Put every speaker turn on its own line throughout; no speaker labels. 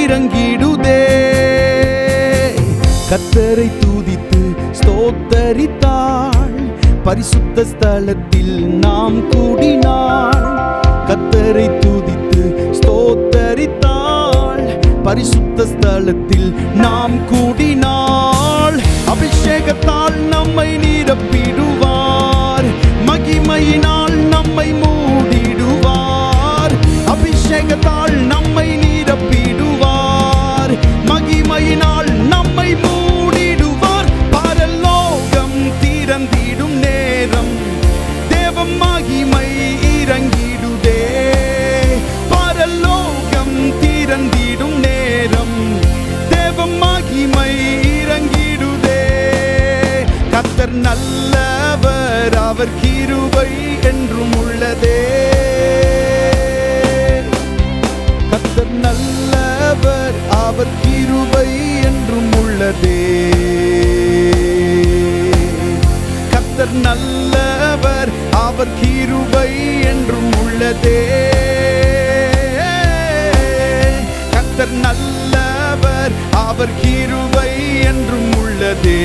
இறங்கிடுதே. கர்த்தரை துதித்து ஸ்தோத்தரித்தாள், பரிசுத்த ஸ்தலத்தில் நாம் கூடினாள். கர்த்தரை துதித்து ஸ்தோத்தரித்தாள், பரிசுத்த ஸ்தலத்தில் நாம் கூடினாள். அபிஷேகத்தால் நம்மை நிரப்பிடுவார், மகிமையினால் நம்மை மூடிடுவார். அபிஷேகத்தால் நம்மை நிரப்பிடுவார், மகிமையினால் நம்மை மூடிடுவார். பரலோகம் திறந்திடும் நேரம் தேவ மகிமை இறங்கிடுதே. பரலோகம் திறந்திடும் நேரம் தேவ மகிமை இறங்கிடுதே. கர்த்தர் நல்லவர், அவர் கிருபை என்றும் உள்ளதே. கர்த்தர் நல்லவர், அவர் கிருபை என்றும் உள்ளதே. கர்த்தர் நல்லவர், அவர் கிருபை என்றும் உள்ளதே. கர்த்தர் நல்லவர், அவர் கிருபை என்றும் உள்ளதே.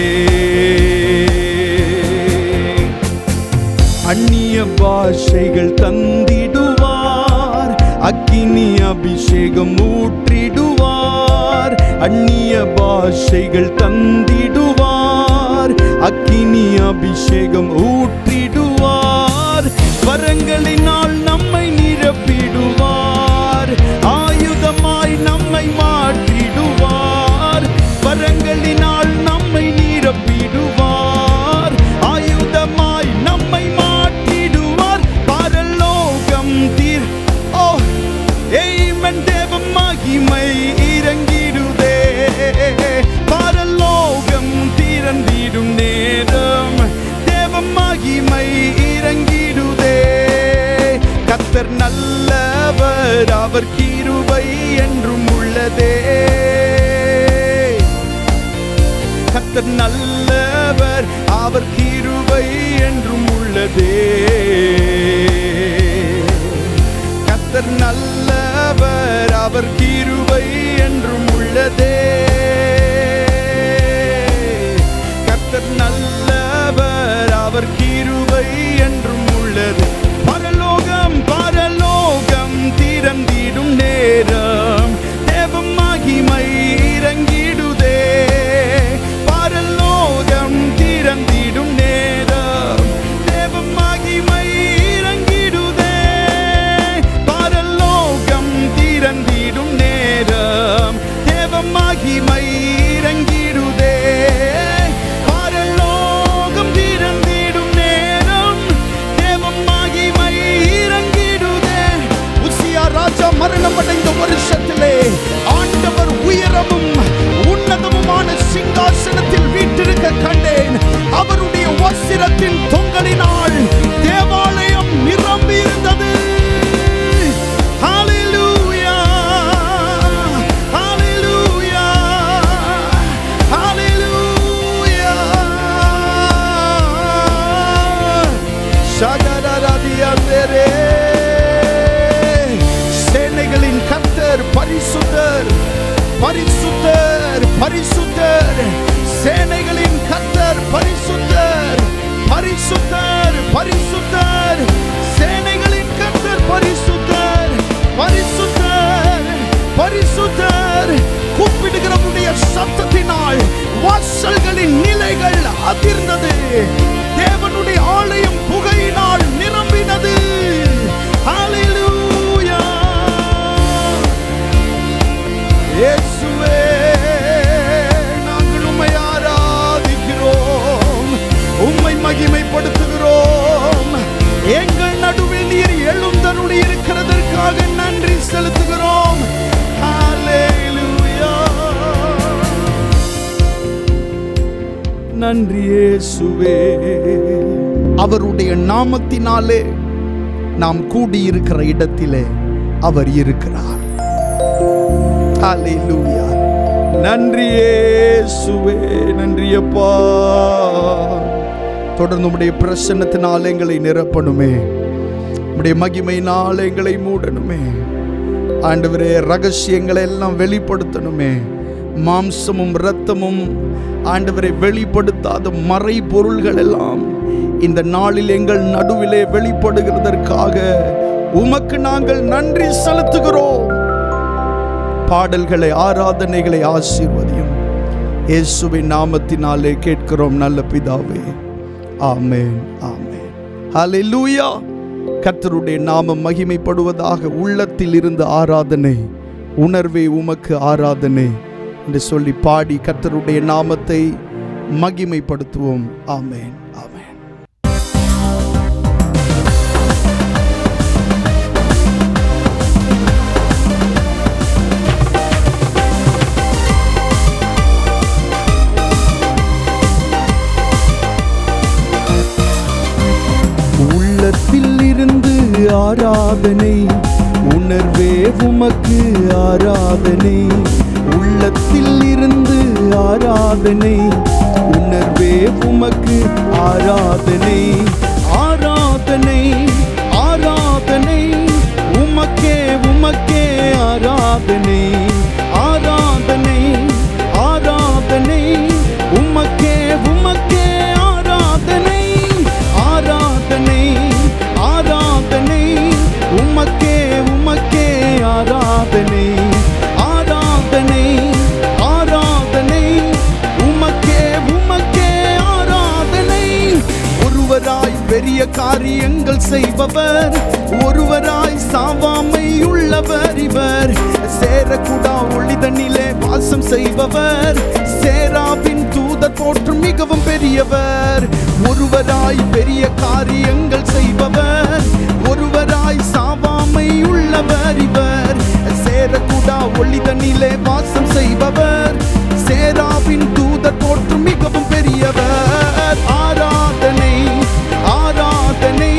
அந்நிய பாஷைகள் தந்திடுவார், அக்கினி அபிஷேகம் ஊற்றிடுவார். அந்நிய பாஷைகள் தந்திடுவார், அக்கினி அபிஷேகம் ஊற்றிடுவார். வரங்களினால் நம்மை நிரப்பிடுவார், ஆயுதமாய் நம்மை மாற்றிடுவார். வரங்களினால் நம்மை நிரப்பிடுவார், ஆயுதமாய் நம்மை மாற்றிடுவார். பரலோகம் தேவ மகிமை இறங்கிடுதே. பரலோகம் திறந்திடும் நேரம் தேவ மகிமை இறங்கிடுதே. கர்த்தர் நல்லவர், அவர் கிருபை என்றும் உள்ளதே. கர்த்தர் நல்லவர், அவர் கிருபை என்றும் உள்ளதே. கர்த்தர் நல்லவர், அவர் கிருபை என்றும் உள்ளதே. கர்த்தர் நல்லவர், அவர் கிருபை என்றும் உள்ளது. பரலோகம் பரலோகம் திறந்திடும் நேரம் தேவ மகிமை இறங்கிடுதே. பரலோகம் திறந்திடும் நேரம் தேவ மகிமை இறங்கிடுதே. பரலோகம் திறந்திடும் நேரம் தேவ மகிமை இறங்கிடுதே. பரலோகம் திறந்திடும் நேரம் தேவ மகிமை இறங்கிடுதே. உசியா ராஜா மரணமடைந்த வருஷத்திலே ஆண்டவர் உயரமும் உன்னதமுமான சிங்காசனத்தில் வீற்றிருக்க கண்டேன். அவருடைய வஸ்திரத்தின் தொங்கலினால் தேவாலயம் நிரம்பி இருந்தது. ஹல்லேலூயா, ஹல்லேலூயா, ஹல்லேலூயா. ஷகரரதியந்தரே. சேனைகளின் கர்த்தர் பரிசுத்தர், பரிசுத்தர், பரிசுத்தர். சேனைகளின் கர்த்தர் பரிசுத்தர், பரிசுத்தர், பரிசுத்தர். சேனைகளின் கர்த்தர் பரிசுத்தர், பரிசுத்தர், பரிசுத்தர். கூப்பிடுகிறவருடைய சத்தத்தினால் வாசல்களின் நிலைகள் அதிர்ந்தது. தேவனுடைய ஆலயம் புகையினால் நிரம்பினது. ஹல்லேலூயா. இயேசுவே, நாங்கள் உம்மை ஆராதிக்கிறோம், உம்மை மகிமைப்படுத்துகிறோம். எங்கள் நடுவில் நீர் எழுந்தருளி இருக்கிறதற்காக நன்றி செலுத்துகிறோம். ஹல்லேலூயா. நன்றி இயேசுவே. அவருடைய நாமத்தினாலே நாம் கூடியிருக்கிற இடத்திலே அவர் இருக்கிறார். ஹல்லேலூயா. நன்றி இயேசுவே, நன்றி அப்பா. தொடர்ந்து உம்முடைய பிரசன்னத்தினால் எங்களை நிரப்பணுமே, உம்முடைய மகிமையினால் எங்களை மூடணுமே. ஆண்டவரே, ரகசியங்களை எல்லாம் வெளிப்படுத்தணுமே. மாம்சமும் இரத்தமும் ஆண்டவரை வெளிப்படுத்தாத மறை பொருள்கள் எல்லாம் இந்த நாளில் எங்கள் நடுவிலே வெளிப்படுகிறதற்காக உமக்கு நாங்கள் நன்றி செலுத்துகிறோம். பாடல்களை, ஆராதனைகளை ஆசீர்வதியும். இயேசுவின் நாமத்தினாலே கேட்கிறோம் நல்ல பிதாவே. ஆமென், ஆமென். ஹல்லேலூயா. கர்த்தருடைய நாமம் மகிமைப்படுவதாக. உள்ளத்தில் இருந்து ஆராதனை, உணர்வே உமக்கு ஆராதனை என்று சொல்லி பாடி கர்த்தருடைய நாமத்தை மகிமைப்படுத்துவோம். ஆமென், ஆமென். உள்ளத்தில் இருந்து ஆராதனை, உணர்வே உமக்கு ஆராதனை. உள்ளத்தில் இருந்து ஆராதனை, உணர்வே உமக்கு ஆராதனை. ஆராதனை, ஆராதனை உமக்கே, உமக்கே ஆராதனை. ஆராதனை, ஆராதனை உமக்கே, உமக்கே ஆராதனை. ஆராதனை, ஆராதனை உமக்கே, உமக்கே ஆராதனை. ஆராதனை, ஆராதனை உமக்கே, உமக்கே ஆராதனை. ஒருவராய் பெரிய காரியங்கள் செய்பவர், ஒருவராய் சாவாமை உள்ளவர் இவர். சேரக்கூடா ஒளிதனிலே வாசம் செய்பவர், சேராவின் தூதர் போற்றும் மிகவும் பெரியவர். ஒருவராய் பெரிய காரியங்கள் செய்பவர், ஒருவராய் சாவாமை உள்ளவர் இவர். சேரக்கூடா ஒளிதனிலே வாசம் செய்பவர், சேராவின் தூதர் போற்றும் மிகவும் பெரியவர். ஆராதனை, ஆராதனை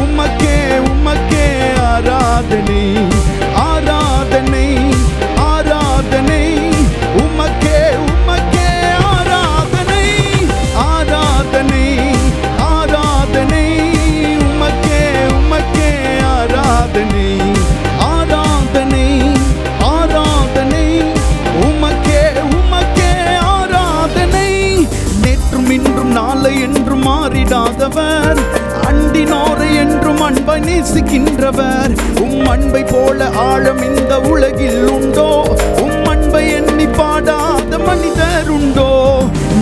உமக்கே, உமக்கே ஆராதனை. ஆராதனை, ஆராதனை உமக்கே, உமக்கே ஆராதனை. ஆராதனை, ஆராதனை உமக்கே, உமக்கே ஆராதனை. ஆராதனை, ஆராதனை உமக்கே, உமக்கே ஆராதனை. நேற்றும் இன்றும் நாளை என்றும் மாறிடாதவர், அண்டினோரை என்றும் அன்பை நேசிக்கின்றவர். அன்பை போல ஆழம் இந்த உலகில் உண்டோ? அன்பை எண்ணி பாடாத மனிதர் உண்டோ?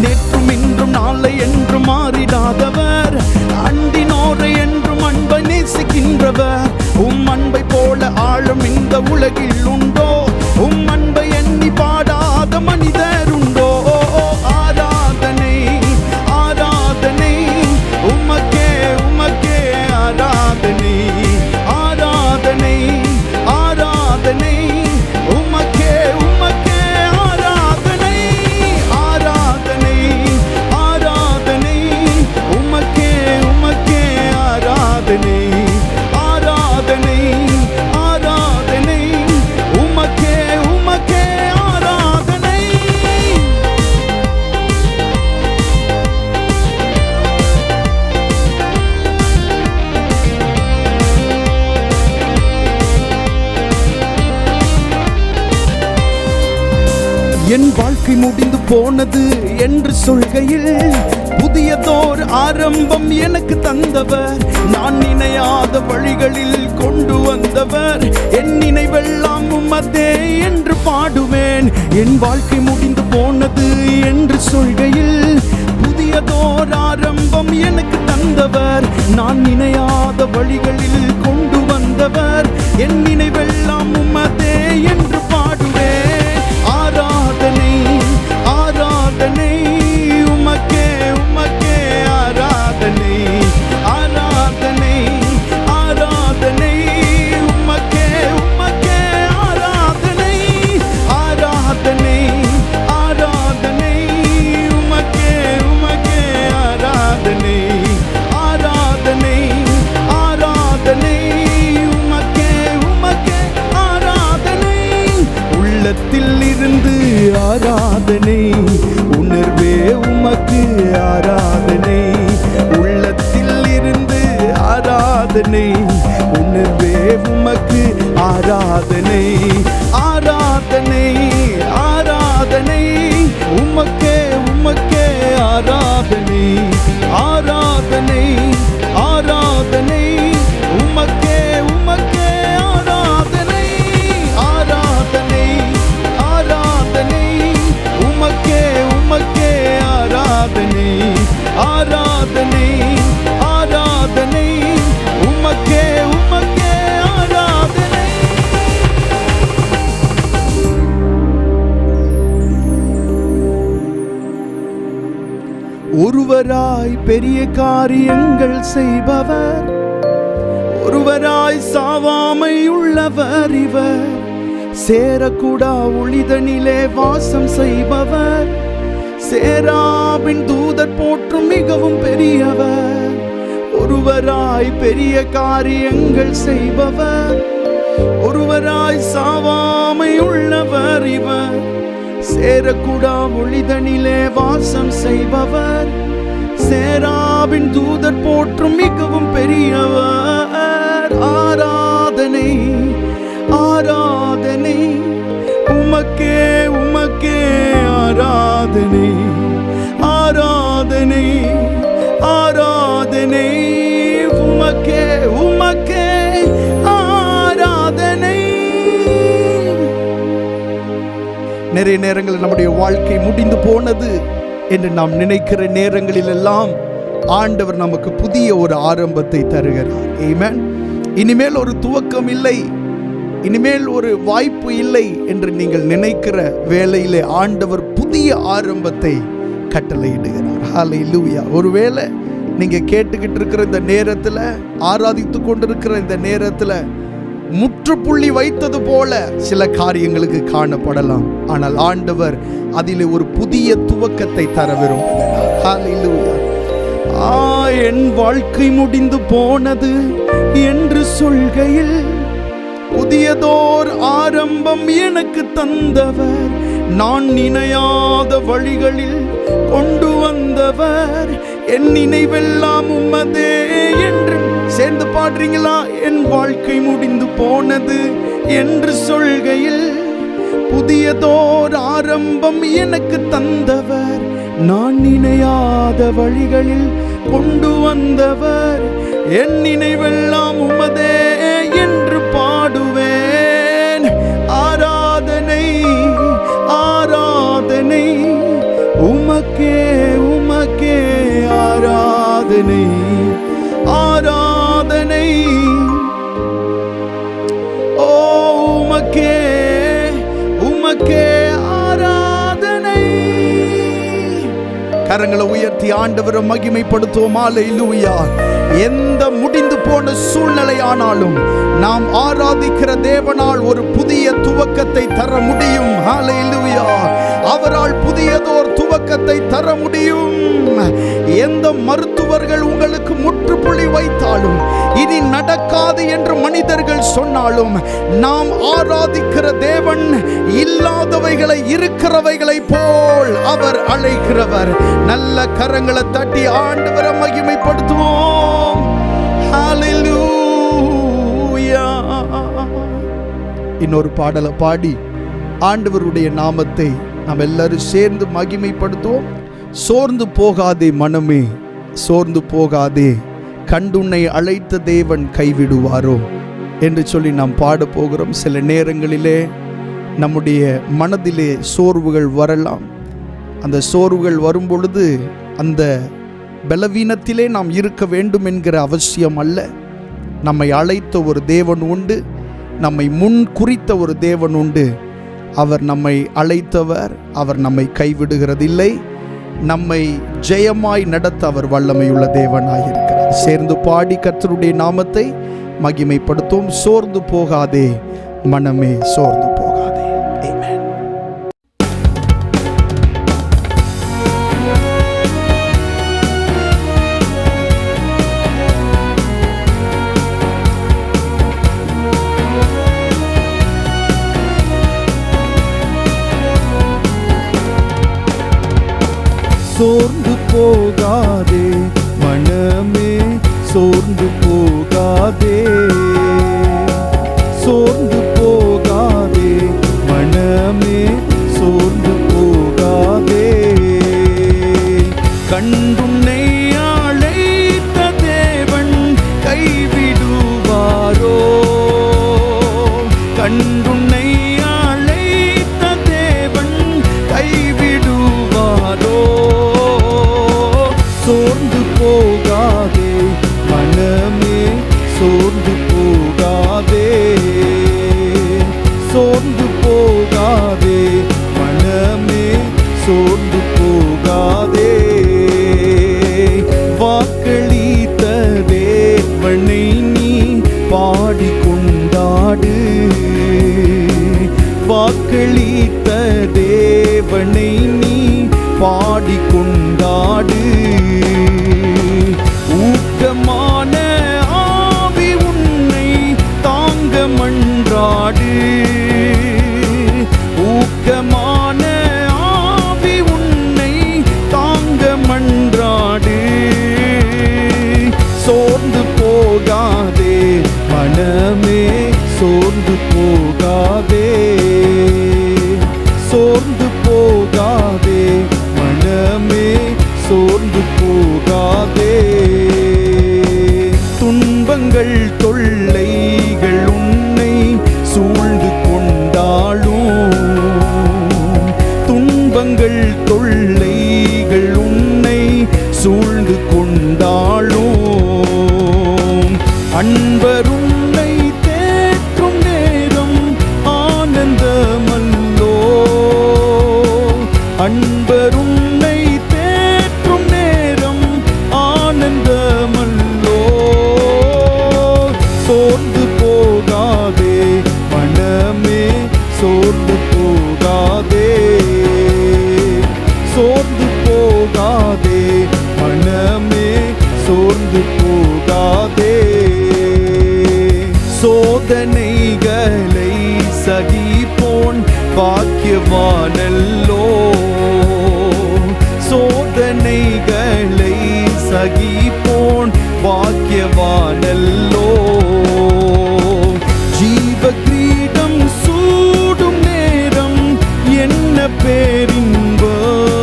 நேற்றும் இன்றும் நாளை என்றும் மாறிடாதவர், அண்டினோரை என்றும் அன்பை நேசிக்கின்றவர். அன்பை போல ஆழம் இந்த உலகில் உண்டோ? அன்பை எண்ணி பாடாத மனிதர் உண்டோ? ஆராதனை, ஆராதனை உமக்கே, உமக்கே ஆராதனை. ஆராதனை, ஆராதனை உமக்கே, உமக்கே ஆராதனை. ஆராதனை, ஆராதனை உமக்கே, உமக்கே ஆராதனை. ஆராதனை, ஆராதனை உமக்கே, உமக்கே ஆராதனை. என் வாழ்க்கை முடிந்து போனது என்று சொல்கையில் புதியதோர் ஆரம்பம் எனக்கு தந்தவர். நான் நினையாத வழிகளில் கொண்டு வந்தவர். என் நினைவெல்லாம் உமதே என்று பாடுவேன். என் வாழ்க்கை முடிந்து போனது என்று சொல்கையில் புதியதோர் ஆரம்பம் எனக்கு தந்தவர். நான் நினையாத வழிகளில் கொண்டு வந்தவர். என் நினைவெல்லாம் உமதே என்று பாடுவேன். ஆராதனை, ஆராதனை உமக்கே, உமக்கே ஆராதனை. ஆராதனை, ஆராதனை உமக்கே, உமக்கே ஆராதனை. ஆராதனை, ஆராதனை உமக்கே, உமக்கே ஆராதனை. ஆராதனை, ஆராதனை உமக்கே, உமக்கே ஆராதனை. உள்ளத்தில் இருந்து ஆராதனை, உணர்வே உமக்கு ஆராதனை. உள்ளத்தில் இருந்து ஆராதனை, உணர்வே உமக்கு ஆராதனை ஆராதனை ஆராதனை உமக்கே உமக்கே ஆராதனை ஆராதனை ஆராதனை உமக்கே உமக்கே ஆராதனை ஆராதனை ஆராதனை உமக்கே உமக்கே ஆராதனை ஆராதனை ஆராதனை உமக்கே உமக்கே ஆராதனை. ஒருவராய் பெரிய காரியங்கள் செய்பவர், ஒருவராய் சாவாமை உள்ளவர் இவர். சேரக்கூடா ஒளிதனிலே வாசம் செய்பவர், சேராபின் தூதர் போற்றும் மிகவும் பெரியவர். ஒருவராய் பெரிய காரியங்கள் செய்பவர், ஒருவராய் சாவாமை உள்ளவர் இவர். சேரக்கூடா ஒளிதனிலே வாசம் செய்பவர், சேராபின் தூதர் போற்றும் மிகவும் பெரியவர். ஆராதனை ஆராதனை உமக்கே உமக்கே ஆராதனை ஆராதனை ஆராதனை உமக்கே உமக்கே ஆராதனை. நிறைய நேரங்களில் நம்முடைய வாழ்க்கை முடிந்து போனது என்று நாம் நினைக்கிற நேரங்களில் எல்லாம் ஆண்டவர் நமக்கு புதிய ஒரு ஆரம்பத்தை தருகிறார். ஆமென். இனிமேல் ஒரு துவக்கம் இல்லை, இனிமேல் ஒரு வாய்ப்பு இல்லை என்று நீங்கள் நினைக்கிற வேளையிலே ஆண்டவர் புதிய ஆரம்பத்தை கட்டளையிடுகிறார். ஹல்லேலூயா. ஒருவேளை நீங்க கேட்டுக்கிட்டு இருக்கிற இந்த நேரத்தில், ஆராதித்து கொண்டிருக்கிற இந்த நேரத்தில் முற்றுப்புள்ளி வைத்தது போல சில காரியங்களுக்கு காணப்படலாம். ஆனால் ஆண்டவர் அதிலே ஒரு புதிய துவக்கத்தை தர விரும்புகிறார். ஹல்லேலூயா. என் வாழ்க்கை முடிந்து போனது என்று சொல்கையில் புதியதோர் ஆரம்பம் எனக்கு தந்தவர், நான் நினையாத வழிகளில் கொண்டு வந்தவர், என் நினைவெல்லாம் உம்மதே என்று. சேர்ந்து பாடுறீங்களா? என் வாழ்க்கை முடிந்து போனது என்று சொல்கையில் புதியதோர் ஆரம்பம் எனக்கு தந்தவர், நான் நினையாத வழிகளில் கொண்டு வந்தவர், என் நினைவெல்லாம் உமதே என்று பாடுவேன். ஆராதனை ஆராதனை உமக்கே உமக்கே ஆராதனை ஆராதனை ஓ உமக்கே உமக்கே ஆராதனை. கரங்களை உயர்த்தி ஆண்டவரை மகிமைப்படுத்துவோம். ஹல்லேலூயா. எந்த முடிந்து போன சூழ்நிலை ஆனாலும் நாம் ஆராதிக்கிற தேவனால் ஒரு புதிய துவக்கத்தை தர முடியும். ஹல்லேலூயா. அவரால் புதியதோர் துவக்கத்தை தர முடியும். எந்த மருத்துவர்கள் உங்களுக்கு முற்றுப்புள்ளி வைத்தாலும், இனி நடக்காது என்று மனிதர்கள் சொன்னாலும், நாம் ஆராதிக்கிற தேவன் இல்லாதவைகளை இருக்கிறவைகளை போல் அவர் அழைக்கிறவர். நல்ல கரங்களை தட்டி ஆண்டவரை மகிமைப்படுத்துவோம். ஹல்லேலூயா. இன்னொரு பாடலை பாடி ஆண்டவருடைய நாமத்தை நாம் எல்லாரும் சேர்ந்து மகிமைப்படுத்துவோம். சோர்ந்து போகாதே மனமே, சோர்ந்து போகாதே, கண்டுன்னை அழைத்த தேவன் கைவிடுவாரோ என்று சொல்லி நாம் பாட போகிறோம். சில நேரங்களிலே நம்முடைய மனதிலே சோர்வுகள் வரலாம். அந்த சோர்வுகள் வரும் பொழுது அந்த பலவீனத்திலே நாம் இருக்க வேண்டும் என்கிற அவசியம் அல்ல. நம்மை அழைத்த ஒரு தேவன் உண்டு, நம்மை முன் குறித்த ஒரு தேவன் உண்டு. அவர் நம்மை அழைத்தவர், அவர் நம்மை கைவிடுகிறதில்லை. நம்மை ஜெயமாய் நடத்த அவர் வல்லமையுள்ள தேவனாயிருக்கிறார். சேர்ந்து பாடி கர்த்தருடைய நாமத்தை மகிமைப்படுத்தும். சோர்ந்து போகாதே மனமே, சோர்ந்து போகாதே. ஆமென். சோர்ந்து போகாதே மனமே, சோர்ந்து போகாதே, சோர்ந்து பாடிக்கொண்டாடு. வாக்களித்த தேவனை நீ பாடிக்கொண்டாடு. ஊக்கமான ஆவி உன்னை தாங்க மன்றாடு. ஊக்கமான ஆவி உன்னை தாங்க மன்றாடு. சோர்ந்து போகாதே மனமே, சோர்ந்து போகாதே. சோர்ந்து போகாதே மனமே, சோர்ந்து போகாதே. துன்பங்கள் தொல்லைகள் உன்னை சூழ்ந்து கொண்டாலும், துன்பங்கள் தொல்லைகள் உன்னை சூழ்ந்து கொண்டாலும், அன்பர் உன்னை தேற்றும் நேரம் ஆனந்தமல்லோ. அன்பர் உன்னை தேற்றும் நேரம் ஆனந்தமல்லோ. சோர்ந்து போகாதே மனமே, சோர்ந்து போகாதே. சோர்ந்து போகாதே மனமே, சோர்ந்து போகாதே. சோதனைகளை சகிப்போன் பாக்கியவானல்லோ. சோதனைகளை சகிப்போன் பாக்கியவானல்லோ. ஜீவ கிரீடம் சூடும் நேரம் என்ன பேரின்பம்.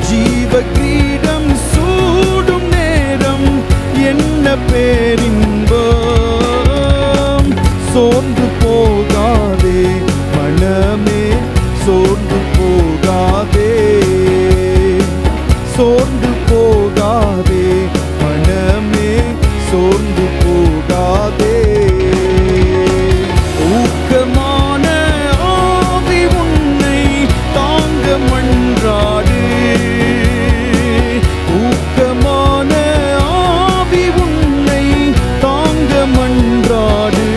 ஜீவ கிரீடம் சூடும் நேரம் என்ன பேரின்பம். சோர்ந்து போகாதே மனமே, சோர்ந்து போகாதே. சோர்ந்து போகாதே மனமே, சோர்ந்து போகாதே. ஊக்கமான ஆவி உன்னை தாங்க மன்றாடு. ஊக்கமான ஆவி உன்னை தாங்க மன்றாடு.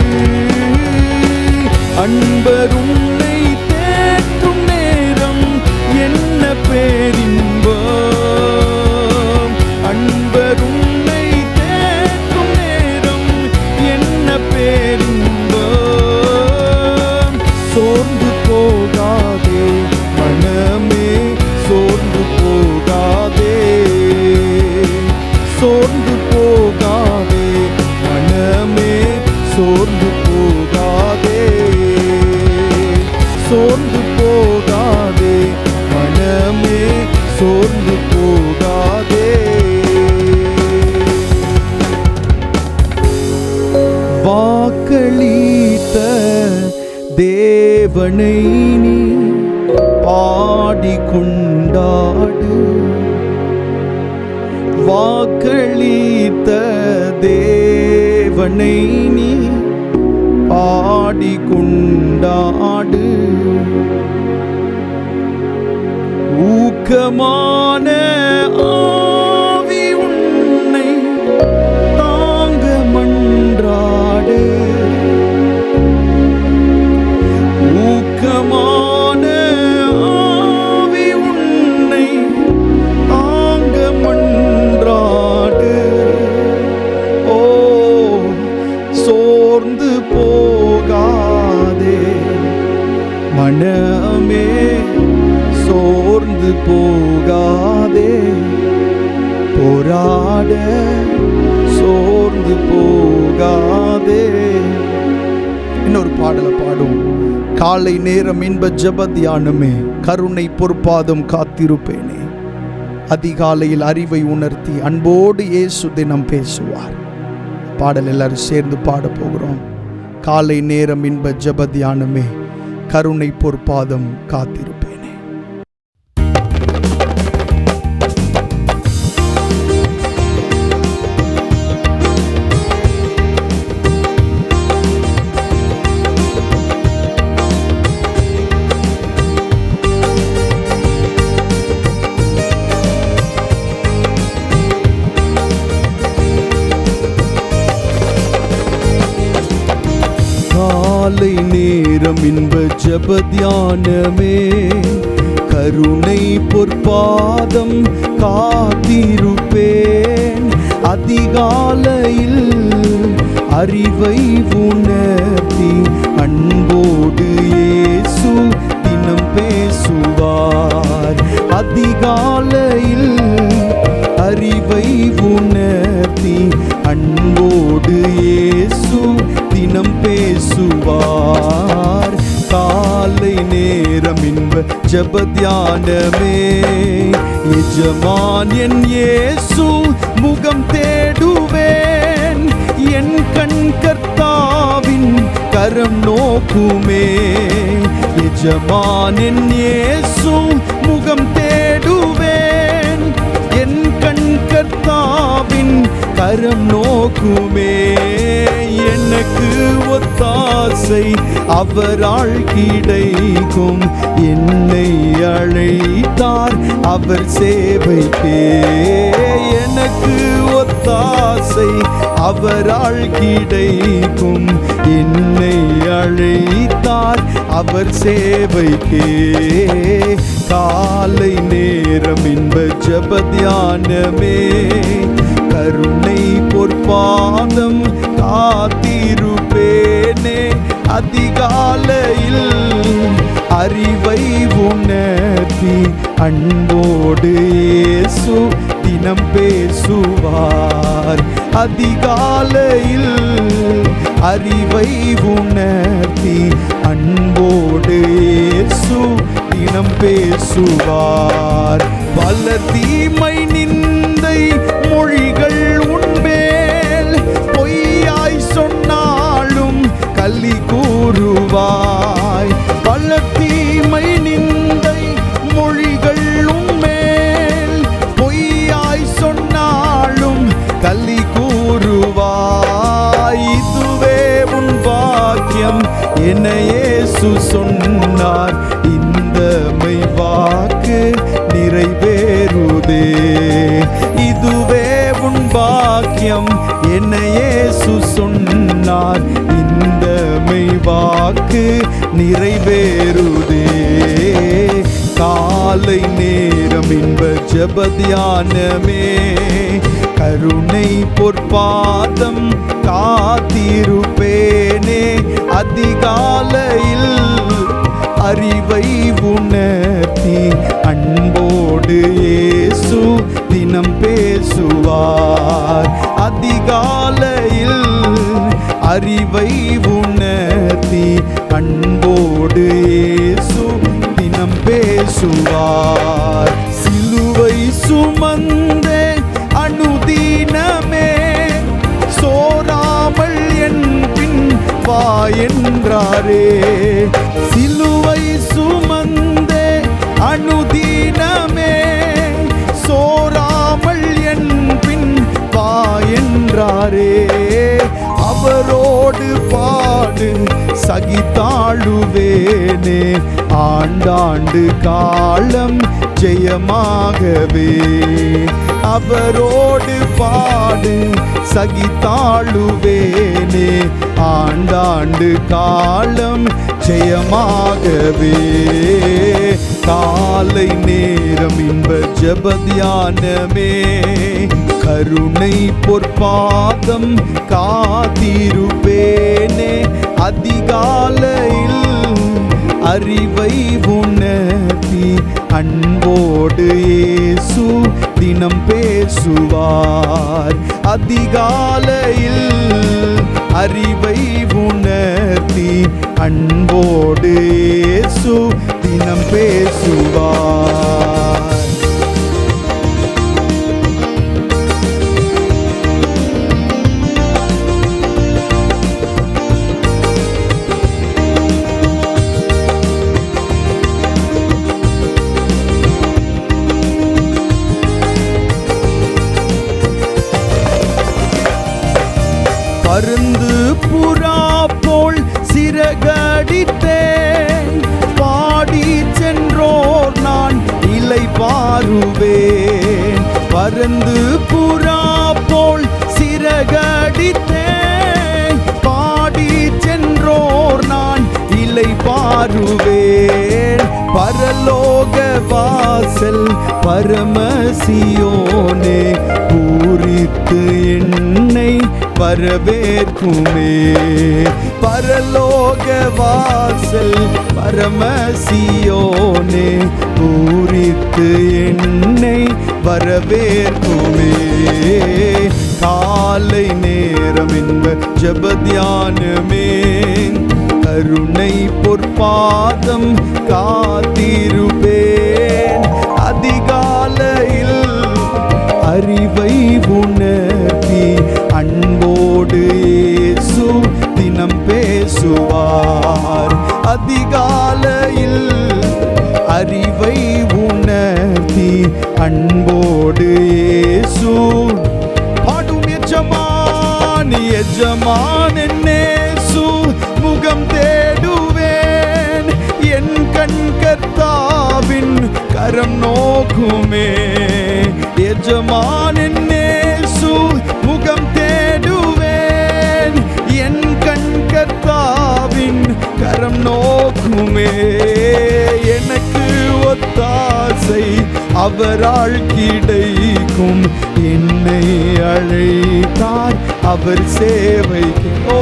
அன்பர் உன்னை தேற்றும் நேரம் என்ன பேரின்பம். அன்பர் உன்னை தேற்றும் நேரம் என்ன பேரின்பம். சோர்ந்து போகாதே மனமே, சோர்ந்து போகாதே. சோர்ந்து போகாதே மனமே, சோர்ந்து போகாதே. சோர்ந்து போகாதே மனமே, சோர்ந்து போகாதே. வாக்களித்த தேவனை நீ பாடிக்கொண்டாடு. வாக்களித்த தேவனை நீ பாடிக்கொண்டாடு. ஊக்கமான ஆவி உன்னை தாங்க மன்றாடு. ஊக்கமான ஆவி உன்னை தாங்க மன்றாடு. ஓ சோர்ந்து போகாதே மனமே, சோர்ந்து போகாதே. போராட சோர்ந்து போகாதே. இன்னொரு பாடலை பாடும். காலை நேரம் இன்ப ஜெப தியானமே, கருணை பொறுப்பாதும் காத்திருப்பேனே. அதிகாலையில் அறிவை உணர்த்தி அன்போடு இயேசு தினம் பேசுவார். பாடல் எல்லாரும் சேர்ந்து பாட போகிறோம். காலை நேரம் இன்ப ஜெப தியானமே, கருணை பொறுப்பாதும் காத்திருப்பேனே. நேரம் இன்ப ஜெப தியானமே, கருணை பொற்பாதம் காத்திருப்பேன். அதிகாலையில் அறிவை உணர்த்தி அன்போடு இயேசு தினம் பேசுவார். அதிகாலையில் அறிவை உணர்த்தி அன்போடு இயேசு தினம் பேசுவார். காலை நேரம் இன்ப ஜெப தியானமே, எஜமான் என் இயேசு முகம் தேடுவேன். என் கண் கர்த்தாவின் கரம் நோக்குமே, எஜமான் என் இயேசு முகம் தேடுவேன். என் கண் கர்த்தாவின் கரம் நோக்குமே. எனக்கு ஒத்தாசை அவரால் கிடைக்கும். என்னை அழைத்தார் அவர் சேவைக்கே. எனக்கு ஒத்தாசை அவரால் கிடைக்கும். என்னை அழைத்தார் அவர் சேவைக்கே. காலை நேரம் இன்ப ஜெப தியானமே, கருணை பொற்பாதம் காத்திருப்பேனே. அதிகாலையில் அறிவை உணர்த்தி அன்போடு இயேசு தினம் பேசுவார். அதிகாலையில் அறிவை உணர்த்தி அன்போடு இயேசு தினம் பேசுவார். பல தீமை நிந்தை மொழிகள் உன்மேல் பொய்யாய் சொன்னாலும் கலி கூறுவாய். பல தீமை நிந்தை மொழிகள் உன்மேல் பொய்யாய் சொன்னாலும் கலி கூறுவாய். இதுவே உன் பாக்கியம் என இயேசு சொன்னார். இந்த மெய் வாக்கு நிறைவேறுதே. இதுவே உன் பாக்கியம் என இயேசு சொன்னார். இந்த மெய் வாக்கு நிறைவேறுதே. காலை நேரம் இன்ப ஜெப தியானமே, கருணை பொற்பாதம் காத்திருப்பேனே. அதிகாலையில் அறிவை உணர்த்தி அன்போடு இயேசு தினம் பேசுவார். அதிகாலையில் அறிவை உணர்த்தி அன்போடு இயேசு தினம் பேசுவார். சிலுவை சுமந்தே அனுதினமே சோராமல் என் பின் வா என்றாரே. சிலுவை சுமந்தே அனுதினமே சோராமல் என் பின் வா என்றாரே. அவரோடு பாடு சகித்தாழுவேனே. ஆண்டாண்டு காலம் ஜெயமாகவே. அவரோடு பாடு சகித்தாழுவேனே. ஆண்டாண்டு காலம் ஜெயமாகவே. காலை நேரம் இன்ப ஜெப தியானமே, கருணை பொற்பாதம் காத்திருப்பேனே. அதிகாலையில் அறிவை உணர்த்தி அன்போடு இயேசு தினம் பேசுவார். அதிகாலையில் அறிவை உணர்த்தி அன்போடு இயேசு தினம் பேசுவார். பருந்து புறா போல் சிறகடித்தேன். பாடி சென்றோர் நான் இலை பாருவேன். பருந்து புறா போல் சிறகடித்தேன். பாடி சென்றோர் நான் இலை வாசல் பரமசியோனே பூரித்து என்னை வரவேற்குமே. பரலோக வாசல் பரமசியோனே பூரித்து என்னை வரவேற்குமே. காலை நேரம் என்ப ஜபத்யானமே கருணை பொற்பாதம் காத்திருப்பேன். அதிகாலையில் அறிவை உணர்த்தி அன்போடு இயேசு தினம் பேசுவார். அதிகாலையில் அறிவை உணர்த்தி அன்போடு இயேசு பாடும் எஜமான் எஜமான் என்னேசு முகம் தேடுவேன். என் கண் கர்த்தாவின் கரம் நோக்குமே. எஜமான் என்னேசு முகம் தேடுவேன். என் கண் கர்த்தாவின் கரம் நோக்குமே. எனக்கு ஒத்தாசை அவரால் கிடைக்கும். என்னை அழைத்தார் அவர் சேவைக்கு. ஓ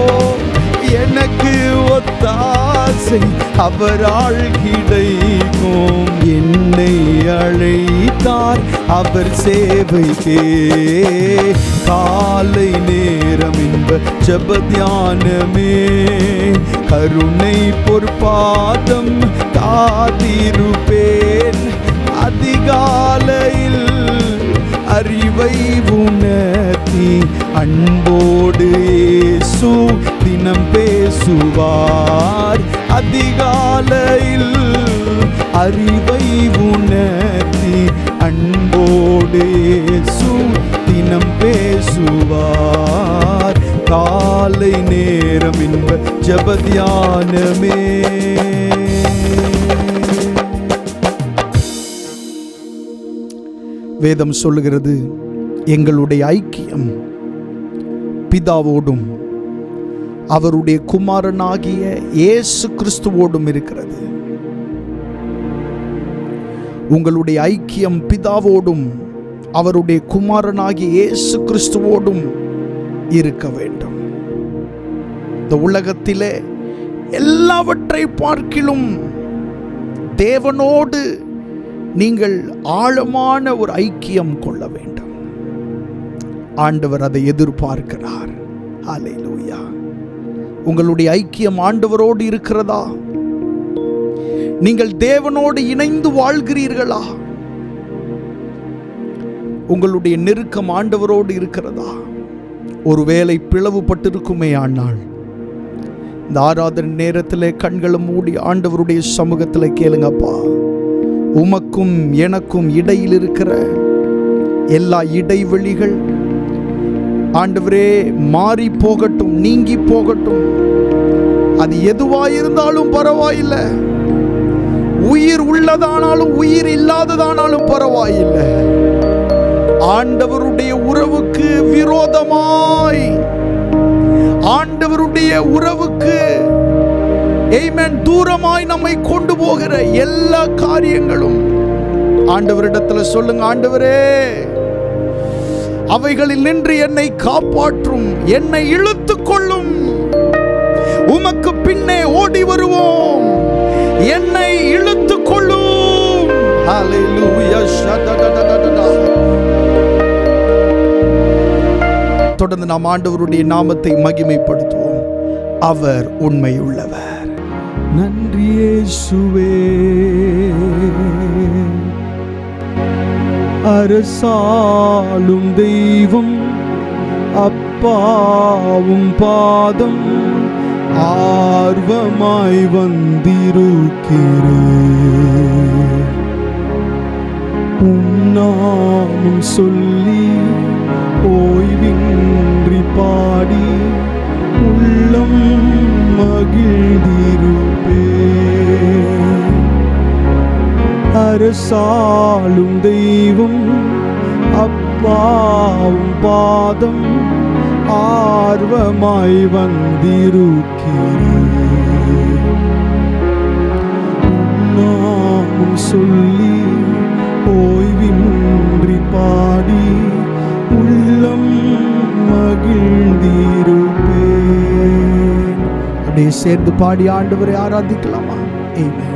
எனக்கு ஒத்தாசை அவரால் கிடைக்கும். என்னை அழைத்தார் அவர் சேவைக்கே. காலை நேரம் என்ப ஜபத்யானமே கருணை பொற்பாதம் காத்திருப்பேன். அதிகாலையில் அறிவை உணர்த்தி அன்போடு இயேசு தினம் பேசுவார். அதிகாலையில் அறிவை உணர்த்தி அன்போடு இயேசு தினம் பேசுவார். காலை நேரம் என்ப ஜபத்யானமே. வேதம் சொல்லுகிறது எங்களுடைய ஐக்கியம் பிதாவோடும் அவருடைய குமாரனாகிய இயேசு கிறிஸ்துவோடும் இருக்கிறது. உங்களுடைய ஐக்கியம் பிதாவோடும் அவருடைய குமாரனாகிய இயேசு கிறிஸ்துவோடும் இருக்க வேண்டும். இந்த உலகத்திலே எல்லாவற்றை பார்க்கிலும் தேவனோடு நீங்கள் ஆழமான ஒரு ஐக்கியம் கொள்ள வேண்டும். ஆண்டவர் அதை எதிர்பார்க்கிறார். ஹல்லேலூயா. உங்களுடைய ஐக்கியம் ஆண்டவரோடு இருக்கிறதா? நீங்கள் தேவனோடு இணைந்து வாழ்கிறீர்களா? உங்களுடைய நெருக்கம் ஆண்டவரோடு இருக்கிறதா? ஒருவேளை பிளவுபட்டிருக்குமே ஆனால் இந்த ஆராதனை நேரத்தில் கண்களை மூடி ஆண்டவருடைய சமூகத்தில் கேளுங்கப்பா. உமக்கும் எனக்கும் இடையில் இருக்கிற எல்லா இடைவெளிகள் ஆண்டவரே மாறி போகட்டும், நீங்கி போகட்டும். அது எதுவாயிருந்தாலும் பரவாயில்லை. உயிர் உள்ளதானாலும் உயிர் இல்லாததானாலும் பரவாயில்லை. ஆண்டவருடைய உறவுக்கு விரோதமாய், ஆண்டவருடைய உறவுக்கு ஆமென் தூரமாய் நம்மை கொண்டு போகிற எல்லா காரியங்களும் ஆண்டவரிடத்தில் சொல்லுங்க. ஆண்டவரே, அவைகளில் நின்று என்னை காப்பாற்றும், என்னை இழுத்துக் கொள்ளும். உமக்கு பின்னே ஓடி வருவோம், என்னை இழுத்துக் கொள்ளும். ஹல்லேலூயா. தொடர்ந்து நாம் ஆண்டவருடைய நாமத்தை மகிமைப்படுத்துவோம். அவர் உண்மையுள்ளவர். நன்றி இயேசுவே. அரசாளும் தெய்வம் அப்பாவும் பாதம் ஆர்வமாய் வந்திருக்கிறேன். உன்னாமம் சொல்லி ஓய்வின்றி பாடி உள்ளம் மகிழ்ந்திருப்பேன். அரசாளும் தெய்வம் அப்பாவும் பாதம் ஆர்வமாய் வந்திருக்கிறேன். நாமும் சொல்லி பாடி உள்ளம் மகிழ்ந்திருப்பேன். அப்படியே சேர்ந்து பாடி ஆண்டவரை ஆராதிக்கலாமா? ஆமென்.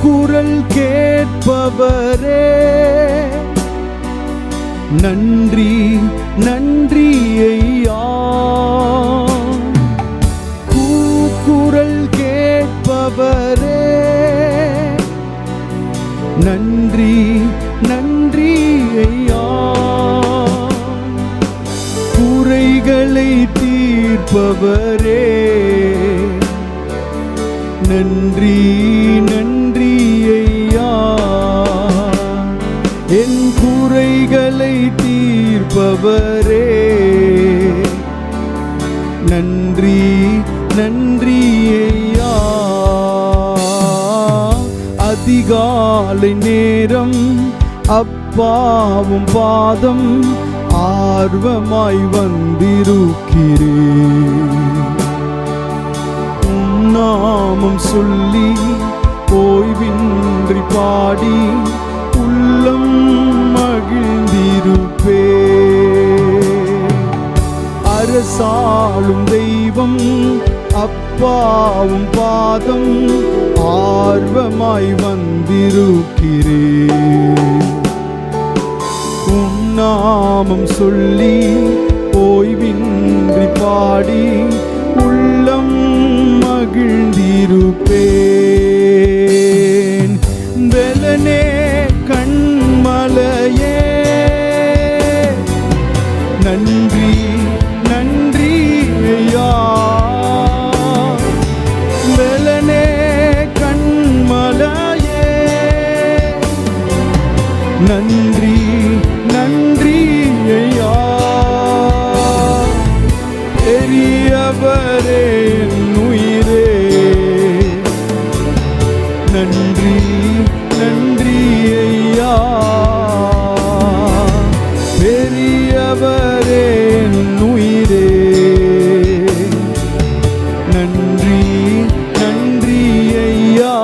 குரல் கேட்பவரே நன்றி நன்றி ஐயா. கூக்குரல் கேட்பவரே நன்றி நன்றி ஐயா. குறைகளை தீர்ப்பவரே நன்றி நன்றி ஐயா. என் குறைகளை தீர்ப்பவரே நன்றி நன்றி ஐயா. அதிகாலை நேரம் அப்பாவும் பாதம் ஆர்வமாய் வந்திருக்கிறேன். நாமம் சொல்லி ஓய்வின்றி பாடி உள்ளம் மகிழ்ந்திருப்பே. அரசாளும் தெய்வம் அப்பாவும் பாதம் ஆர்வமாய் வந்திருக்கிறேன். உன் நாமம் சொல்லி ஓய்வின்றி பாடி உள்ளம் மகிழ்ந்திருப்பேன். வெலனே கண்மலையே நன்றி நன்றி ஐயா. வெலனே கண்மலையே நன்றி நன்றி ஐயா. பெரியவரே உயிரே நன்றி நன்றி ஐயா. பெரியவரே உயிரே நன்றி நன்றி ஐயா.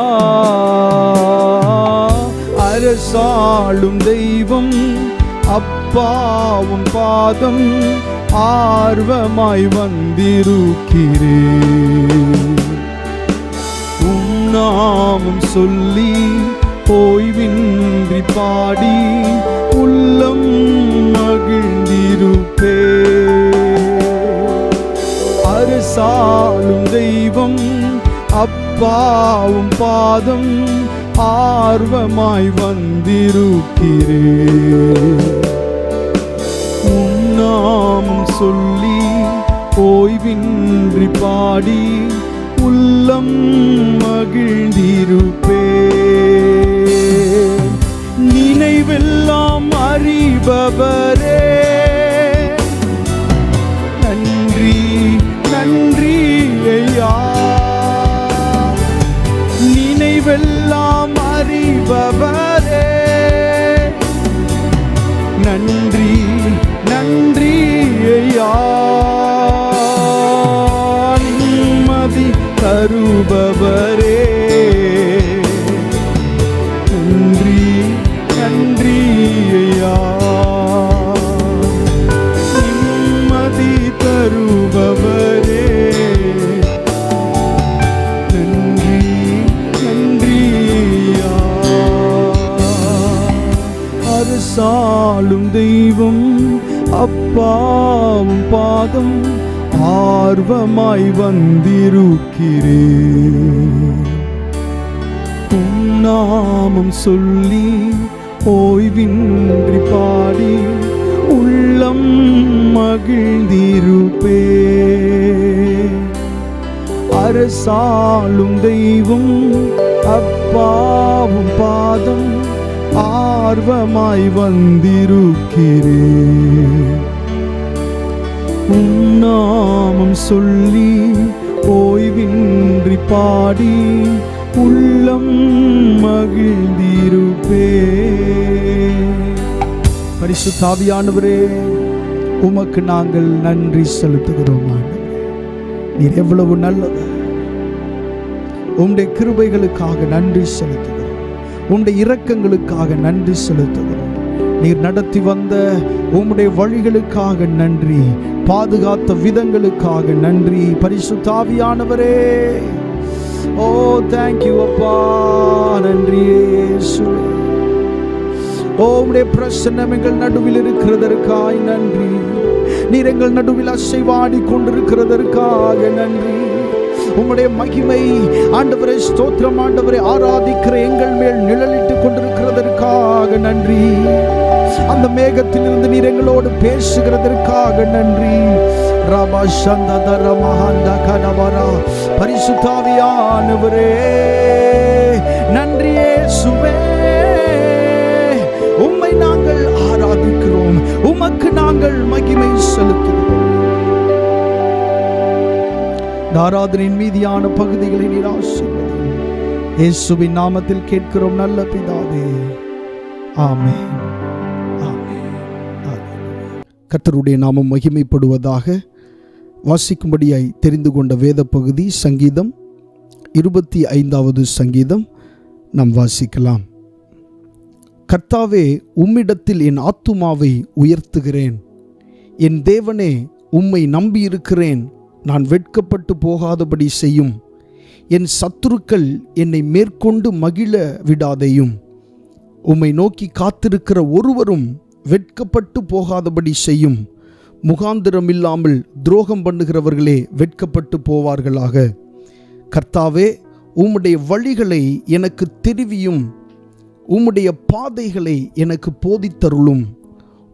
அரசாளும் தெய்வம் அப்பாவும் பாதம் ஆர்வமாய் வந்திருக்கிறேன். உன் நாமம் சொல்லி ஓய்வின்றி பாடி உள்ளம் மகிழ்ந்திருப்பே. அரசாளும் தெய்வம் அப்பாவும் பாதம் ஆர்வமாய் வந்திருக்கிறேன். நாமம் சொல்லி ஓய்வின்றி பாடி உள்ளம் மகிழ்ந்திருப்பே. நினைவெல்லாம் அறிபவரே நன்றி நன்றி ஐயா. நினைவெல்லாம் அறிபவரே நன்றி நன்றி ஐயா. நிம்மதி தருபவரே நன்றி நன்றி ஐயா. நிம்மதி தருபவரே நன்றி நன்றி ஐயா. அரசாளும் தெய்வம் அப்பாவும் பாதம் ஆர்வமாய் வந்திருக்கிறேன். உன் நாமம் சொல்லி ஓய்வின்றி பாடி உள்ளம் மகிழ்ந்திருப்பே. அரசாளும் தெய்வம் அப்பாவும் பாதம் ஆர்வமாய் வந்திருக்கிறேன். உன் நாமம் சொல்லி ஓய்வின்றி பாடி உள்ளம் மகிழ்ந்திருப்பே. பரிசுத்த ஆவியானவரே உமக்கு நாங்கள் நன்றி செலுத்துகிறோம் ஆண்டவரே. நீர் எவ்வளவு நல்லவர். உம்முடைய கிருபைகளுக்காக நன்றி செலுத்துகிறோம். உம்முடைய இரக்கங்களுக்காக நன்றி செலுத்துகிறோம். நீர் நடத்தி வந்த உம்முடைய வழிகளுக்காக நன்றி. பாதுகாத்த விதங்களுக்காக நன்றி. பரிசுத்த ஆவியானவரே, ஓ தேங்க்யூ அப்பா, நன்றி இயேசுவே. உம்முடைய பிரசன்னம் எங்கள் நடுவில் இருக்கிறதற்காய் நன்றி. நீர் எங்கள் நடுவில் அசைவாடி கொண்டிருக்கிறதற்காக நன்றி. உம்முடைய மகிமை ஆண்டவரே, ஸ்தோத்திரம் ஆண்டவரே, ஆராதிக்கிற எங்கள் மேல் நிழலிட்டு கொண்டிருக்கிறதற்காக நன்றி. அந்த மேகத்திலிருந்து நீர் எங்களோடு பேசுகிறதற்காக நன்றி. ரபா சந்ததர மஹந்த கனவரா, பரிசுத்த ஆவியானவரே நன்றி இயேசுவே. உம்மை நாங்கள் ஆராதிக்கிறோம். உமக்கு நாங்கள் மகிமை செலுத்துகிறோம். ஆராதனையின் மீதியான பகுதிகளை நீர் ஆசீர்வதியும். இயேசுவின் நாமத்தில் கேட்கிறோம் நல்ல பிதாவே, ஆமென். கர்த்தருடைய நாமம் மகிமைப்படுவதாக. வாசிக்கும்படியாய் தெரிந்து கொண்ட வேத பகுதி சங்கீதம் 25வது சங்கீதம். நாம் வாசிக்கலாம். கர்த்தாவே, உம்மிடத்தில் என் ஆத்துமாவை உயர்த்துகிறேன். என் தேவனே, உம்மை நம்பியிருக்கிறேன். நான் வெட்கப்பட்டு போகாதபடி செய்யும். என் சத்துருக்கள் என்னை மேற்கொண்டு மகிழ விடாதேயும். உம்மை நோக்கி காத்திருக்கிற ஒருவரும் வெட்கப்பட்டு போகாதபடி செய்யும். முகாந்திரம் இல்லாமல் துரோகம் பண்ணுகிறவர்களே வெட்கப்பட்டு போவார்களாக. கர்த்தாவே, உம்முடைய வழிகளை எனக்கு தெரிவியும். உம்முடைய பாதைகளை எனக்கு போதித்தருளும்.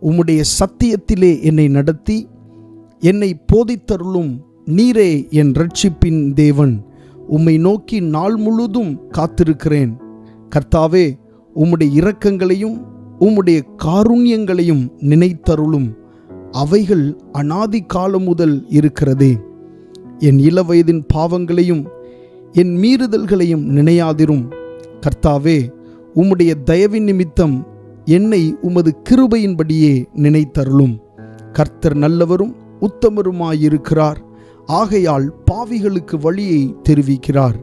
உம்முடைய சத்தியத்திலே என்னை நடத்தி என்னை போதித்தருளும். நீரே என் இரட்சிப்பின் தேவன். உம்மை நோக்கி நாள் முழுதும் காத்திருக்கிறேன். கர்த்தாவே, உம்முடைய இரக்கங்களையும் உம்முடைய காருண்யங்களையும் நினைத்தருளும். அவைகள் அநாதி காலம் முதல் இருக்கிறதே. என் இளவயதின் பாவங்களையும் என் மீறுதல்களையும் நினையாதிரும். கர்த்தாவே, உம்முடைய தயவின் நிமித்தம் என்னை உமது கிருபையின்படியே நினைத்தருளும். கர்த்தர் நல்லவரும் உத்தமருமாயிருக்கிறார். ஆகையால் பாவிகளுக்கு வழியை தெரிவிக்கிறார்.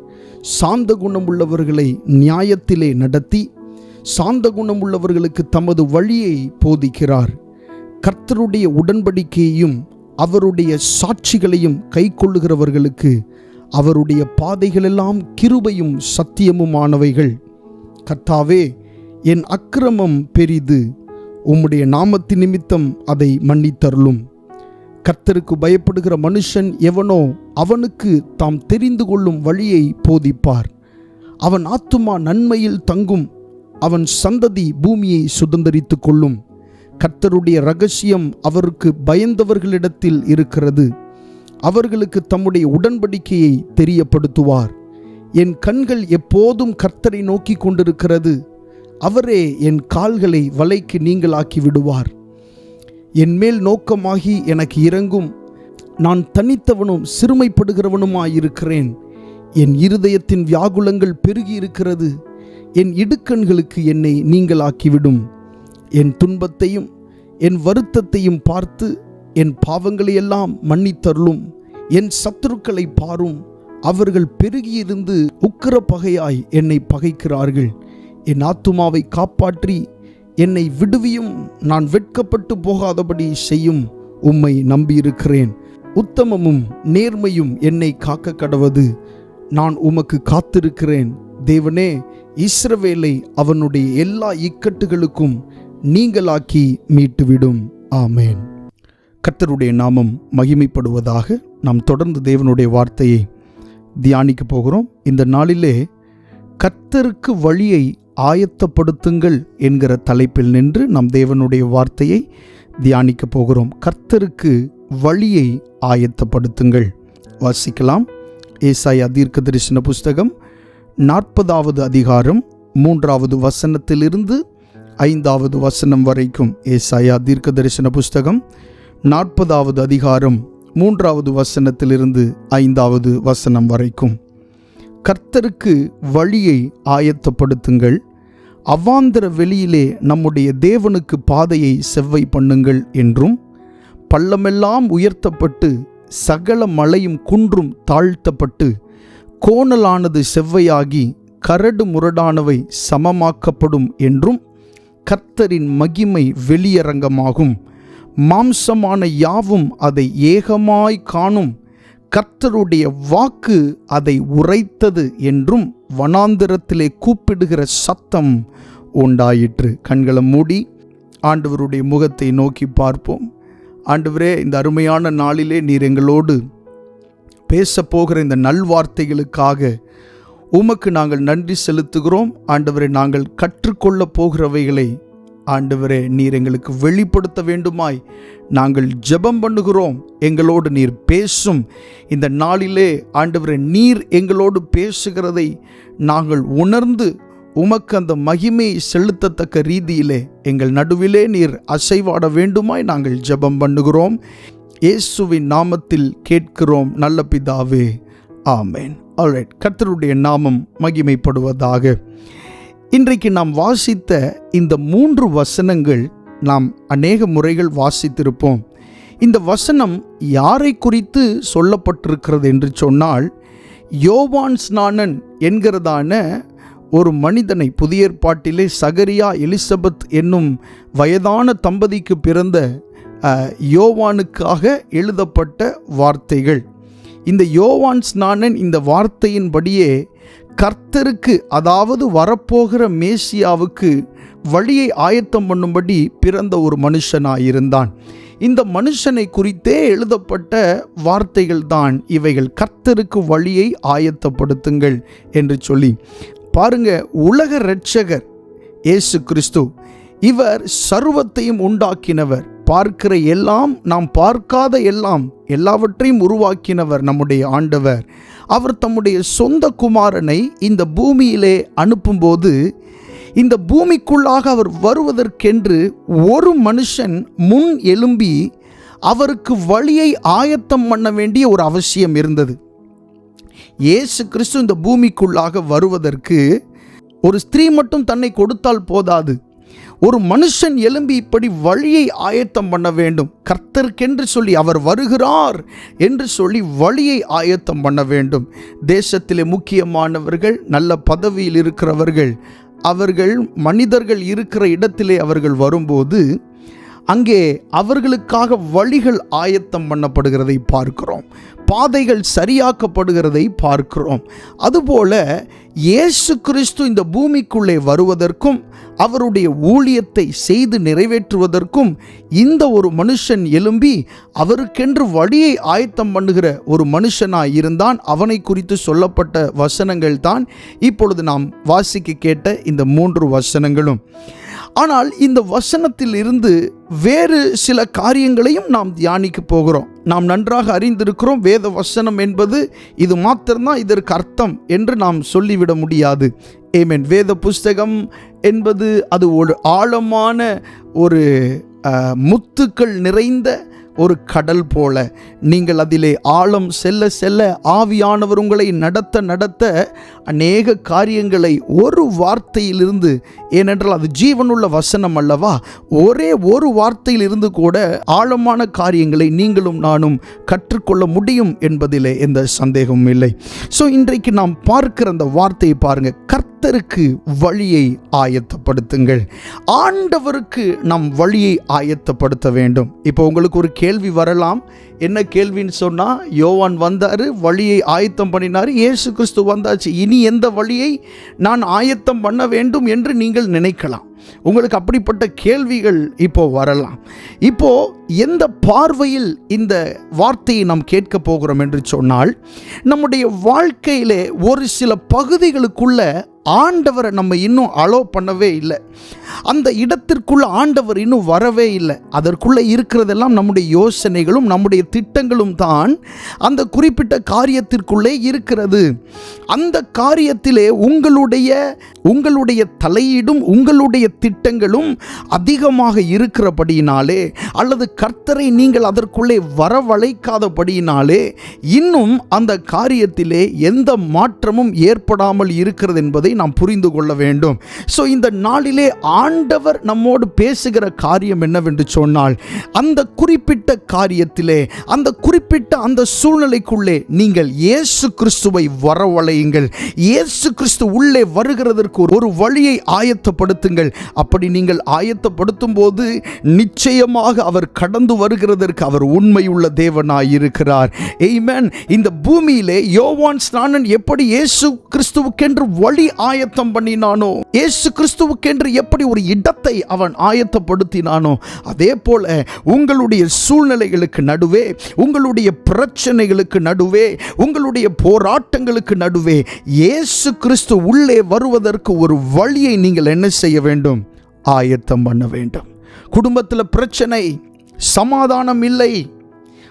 சாந்த குணமுள்ளவர்களை நியாயத்திலே நடத்தி சாந்த குணமுள்ளவர்களுக்கு தமது வழியை போதிக்கிறார். கர்த்தருடைய உடன்படிக்கையையும் அவருடைய சாட்சிகளையும் கைக்கொள்ளுகிறவர்களுக்கு அவருடைய பாதைகளெல்லாம் கிருபையும் சத்தியமுமானவைகள். கர்த்தாவே, என் அக்கிரமம் பெரிது. உம்முடைய நாமத்தின் நிமித்தம் அதை மன்னித்தருளும். கர்த்தருக்கு பயப்படுகிற மனுஷன் எவனோ அவனுக்கு தாம் தெரிந்து கொள்ளும் வழியை போதிப்பார். அவன் ஆத்துமா நன்மையில் தங்கும். அவன் சந்ததி பூமியை சுதந்தரித்துக் கொள்ளும். கர்த்தருடைய இரகசியம் அவருக்கு பயந்தவர்களிடத்தில் இருக்கிறது. அவர்களுக்கு தம்முடைய உடன்படிக்கையை தெரியப்படுத்துவார். என் கண்கள் எப்போதும் கர்த்தரை நோக்கி கொண்டிருக்கிறது. அவரே என் கால்களை வலைக்கு நீங்களாக்கி விடுவார். என் மேல் நோக்கமாகி எனக்கு இரங்கும். நான் தனித்தவனும் சிறுமைப்படுகிறவனுமாயிருக்கிறேன். என் இருதயத்தின் வியாகுலங்கள் பெருகி இருக்கிறது. என் இடுக்கண்களுக்கு என்னை நீங்களாக்கிவிடும். என் துன்பத்தையும் என் வருத்தத்தையும் பார்த்து என் பாவங்களையெல்லாம் மன்னித்தருளும். என் சத்துருக்களை பாரும். அவர்கள் பெருகியிருந்து உக்கிர பகையாய் என்னை பகைக்கிறார்கள். என் ஆத்துமாவை காப்பாற்றி என்னை விடுவியும். நான் வெட்கப்பட்டு போகாதபடி செய்யும். உம்மை நம்பியிருக்கிறேன். உத்தமமும் நேர்மையும் என்னை காக்க கடவது. நான் உமக்கு காத்திருக்கிறேன். தேவனே, இஸ்ரவேலை அவனுடைய எல்லா இக்கட்டுகளுக்கும் நீங்களாக்கி மீட்டுவிடும். ஆமேன். கர்த்தருடைய நாமம் மகிமைப்படுவதாக. நாம் தொடர்ந்து தேவனுடைய வார்த்தையை தியானிக்க போகிறோம். இந்த நாளிலே கர்த்தருக்கு வழியை ஆயத்தப்படுத்துங்கள் என்கிற தலைப்பில் நின்று நாம் தேவனுடைய வார்த்தையை தியானிக்க போகிறோம். கர்த்தருக்கு வழியை ஆயத்தப்படுத்துங்கள். வாசிக்கலாம். ஏசாயா தீர்க்கதரிசன புஸ்தகம் 40வது அதிகாரம் 3வது வசனத்திலிருந்து 5வது வசனம் வரைக்கும். ஏசாயா தீர்க்கதரிசன புஸ்தகம் 40வது அதிகாரம் 3வது வசனத்திலிருந்து 5வது வசனம் வரைக்கும். கர்த்தருக்கு வழியை ஆயத்தப்படுத்துங்கள். அவாந்தர வெளியிலே நம்முடைய தேவனுக்கு பாதையை செவ்வை பண்ணுங்கள் என்றும், பள்ளமெல்லாம் உயர்த்தப்பட்டு சகல மலையும் குன்றும் தாழ்த்தப்பட்டு கோணலானது செவ்வையாகி கரடு முரடானவை சமமாக்கப்படும் என்றும் கர்த்தரின் மகிமை வெளியரங்கமாகும், மாம்சமான யாவும் அதை ஏகமாய் காணும், கர்த்தருடைய வாக்கு அதை உரைத்தது என்றும் வனாந்திரத்திலே கூப்பிடுகிற சத்தம் உண்டாயிற்று. கண்களை மூடி ஆண்டவருடைய முகத்தை நோக்கி பார்ப்போம். ஆண்டவரே, இந்த அருமையான நாளிலே நீர் எங்களோடு பேசப்போகிற இந்த நல்வார்த்தைகளுக்காக உமக்கு நாங்கள் நன்றி செலுத்துகிறோம். ஆண்டவரே, நாங்கள் கற்றுக்கொள்ளப் போகிறவைகளை ஆண்டவரே நீர் எங்களுக்கு வெளிப்படுத்த வேண்டுமாய் நாங்கள் ஜெபம் பண்ணுகிறோம். எங்களோடு நீர் பேசும் இந்த நாளிலே ஆண்டவரே, நீர் எங்களோடு பேசுகிறதை நாங்கள் உணர்ந்து உமக்கு அந்த மகிமையை செலுத்தத்தக்க ரீதியிலே எங்கள் நடுவிலே நீர் அசைவாட வேண்டுமாய் நாங்கள் ஜெபம் பண்ணுகிறோம். இயேசுவின் நாமத்தில் கேட்கிறோம் நல்ல பிதாவே, ஆமேன். ஆல்ரைட், கர்த்தருடைய நாமம் மகிமைப்படுவதாக. இன்றைக்கு நாம் வாசித்த இந்த 3 வசனங்கள் நாம் அநேக முறைகள் வாசித்திருப்போம். இந்த வசனம் யாரை குறித்து சொல்லப்பட்டிருக்கிறது என்று சொன்னால், யோவான் ஸ்நானன் என்கிறதான ஒரு மனிதனை, புதிய ஏற்பாட்டிலே சகரியா எலிசபெத் என்னும் வயதான தம்பதிக்கு பிறந்த யோவானுக்காக எழுதப்பட்ட வார்த்தைகள். இந்த யோவான் ஸ்நானன் இந்த வார்த்தையின்படியே கர்த்தருக்கு, அதாவது வரப்போகிற மேசியாவுக்கு வழியை ஆயத்தம் பண்ணும்படி பிறந்த ஒரு மனுஷனாயிருந்தான். இந்த மனுஷனை குறித்தே எழுதப்பட்ட வார்த்தைகள் தான் இவைகள். கர்த்தருக்கு வழியை ஆயத்தப்படுத்துங்கள் என்று சொல்லி பாருங்க. உலக இரட்சகர் இயேசு கிறிஸ்து, இவர் சர்வத்தையும் உண்டாக்கினவர். பார்க்கிற எல்லாம், நாம் பார்க்காத எல்லாம், எல்லாவற்றையும் உருவாக்கினவர் நம்முடைய ஆண்டவர். அவர் தம்முடைய சொந்த குமாரனை இந்த பூமியிலே அனுப்பும்போது, இந்த பூமிக்குள்ளாக அவர் வருவதற்கென்று ஒரு மனுஷன் முன் எழும்பி அவருக்கு வழியை ஆயத்தம் பண்ண வேண்டிய ஒரு அவசியம் இருந்தது. இயேசு கிறிஸ்து இந்த பூமிக்குள்ளாக வருவதற்கு ஒரு ஸ்திரீ மட்டும் தன்னை கொடுத்தால் போதாது. ஒரு மனுஷன் எழும்பி இப்படி வழியை ஆயத்தம் பண்ண வேண்டும். கர்த்தருக்கென்று சொல்லி அவர் வருகிறார் என்று சொல்லி வழியை ஆயத்தம் பண்ண வேண்டும். தேசத்திலே முக்கியமானவர்கள், நல்ல பதவியில் இருக்கிறவர்கள், அவர்கள் மனிதர்கள் இருக்கிற இடத்திலே அவர்கள் வரும்போது அங்கே அவர்களுக்காக வழிகள் ஆயத்தம் பண்ணப்படுகிறதை பார்க்கிறோம். பாதைகள் சரியாக்கப்படுகிறதை பார்க்கிறோம். அதுபோல இயேசு கிறிஸ்து இந்த பூமிக்குள்ளே வருவதற்கும் அவருடைய ஊழியத்தை செய்து நிறைவேற்றுவதற்கும் இந்த ஒரு மனுஷன் எழும்பி அவருக்கென்று வழியை ஆயத்தம் பண்ணுகிற ஒரு மனுஷனாய் இருந்தான். அவனை குறித்து சொல்லப்பட்ட வசனங்கள் தான் இப்பொழுது நாம் வாசிக்க கேட்ட இந்த 3 வசனங்களும். ஆனால் இந்த வசனத்தில் இருந்து வேறு சில காரியங்களையும் நாம் தியானிக்க போகிறோம். நாம் நன்றாக அறிந்திருக்கிறோம், வேத வசனம் என்பது இது மாத்திரம்தான் இதற்கு அர்த்தம் என்று நாம் சொல்லிவிட முடியாது. ஆமென். வேத புஸ்தகம் என்பது அது ஒரு ஆழமான ஒரு முத்துக்கள் நிறைந்த ஒரு கடல் போல. நீங்கள் அதிலே ஆழம் செல்ல செல்ல ஆவியானவர் உங்களை நடத்த நடத்த அநேக காரியங்களை ஒரு வார்த்தையிலிருந்து, ஏனென்றால் அது ஜீவனுள்ள வசனம் அல்லவா, ஒரே ஒரு வார்த்தையிலிருந்து கூட ஆழமான காரியங்களை நீங்களும் நானும் கற்றுக்கொள்ள முடியும் என்பதிலே எந்த சந்தேகமும் இல்லை. ஸோ இன்றைக்கு நாம் பார்க்கிற அந்த வார்த்தையை பாருங்க. கர்த்தருக்கு வழியை ஆயத்தப்படுத்துங்கள். ஆண்டவருக்கு நாம் வழியை ஆயத்தப்படுத்த வேண்டும். இப்போ உங்களுக்கு ஒரு கேள்வி வரலாம். என்ன கேள்வின்னு சொன்னால், யோவான் வந்தார், வழியை ஆயத்தம் பண்ணினார், இயேசு கிறிஸ்து வந்தாச்சு, இனி எந்த வழியை நான் ஆயத்தம் பண்ண வேண்டும் என்று நீங்கள் நினைக்கலாம். உங்களுக்கு அப்படிப்பட்ட கேள்விகள் இப்போ வரலாம். இப்போ எந்த பார்வையில் இந்த வார்த்தையை நாம் கேட்க போகிறோம் என்று சொன்னால், நம்முடைய வாழ்க்கையிலே ஒரு சில பகுதிகளுக்குள்ள ஆண்டவரை நம்ம இன்னும் அலோ பண்ணவே இல்லை. அந்த இடத்திற்குள்ள ஆண்டவர் இன்னும் வரவே இல்லை. அதற்குள்ளே இருக்கிறதெல்லாம் நம்முடைய யோசனைகளும் நம்முடைய திட்டங்களும் தான் அந்த குறிப்பிட்ட காரியத்திற்குள்ளே இருக்கிறது. அந்த காரியத்திலே உங்களுடைய தலையீடும் உங்களுடைய திட்டங்களும் அதிகமாக இருக்கிறபடியினாலே, அல்லது கர்த்தரை நீங்கள் அதற்குள்ளே வரவழைக்காதபடியினாலே இன்னும் அந்த காரியத்திலே எந்த மாற்றமும் ஏற்படாமல் இருக்கிறது என்பதை நாம் புரிந்து கொள்ள வேண்டும். ஸோ இந்த நாளிலே ஆண்டவர் நம்மோடு பேசுகிற காரியம் என்னவென்று சொன்னால், அந்த குறிப்பிட்ட காரியத்திலே, அந்த குறிப்பிட்ட அந்த சூழ்நிலைக்குள்ளே நீங்கள் இயேசு கிறிஸ்துவை வரவழையுங்கள். இயேசு கிறிஸ்து உள்ளே வருகிறதற்கு ஒரு வழியை ஆயத்தப்படுத்துங்கள். அப்படி நீங்கள் ஆயத்தப்படுத்தும் போது நிச்சயமாக அவர் கடந்து வருகிறதற்கு அவர் உண்மையுள்ள தேவனாய் இருக்கிறார். ஆமென். இந்த பூமியிலே யோவான் ஸ்நானன் எப்படி இயேசு கிறிஸ்துவுக்கென்று வழி ஆயத்தம் பண்ணினானோ, இயேசு கிறிஸ்துவுக்கென்று எப்படி ஒரு இடத்தை அவன் ஆயத்தப்படுத்தினானோ, அதே போல உங்களுடைய சூழ்நிலைகளுக்கு நடுவே, உங்களுடைய பிரச்சனைகளுக்கு நடுவே, உங்களுடைய போராட்டங்களுக்கு நடுவே இயேசு கிறிஸ்து உள்ளே வருவதற்கு ஒரு வழியை நீங்கள் என்ன செய்ய வேண்டும்? ஆயத்தம் பண்ண வேண்டும். குடும்பத்தில் பிரச்சனை, சமாதானம் இல்லை,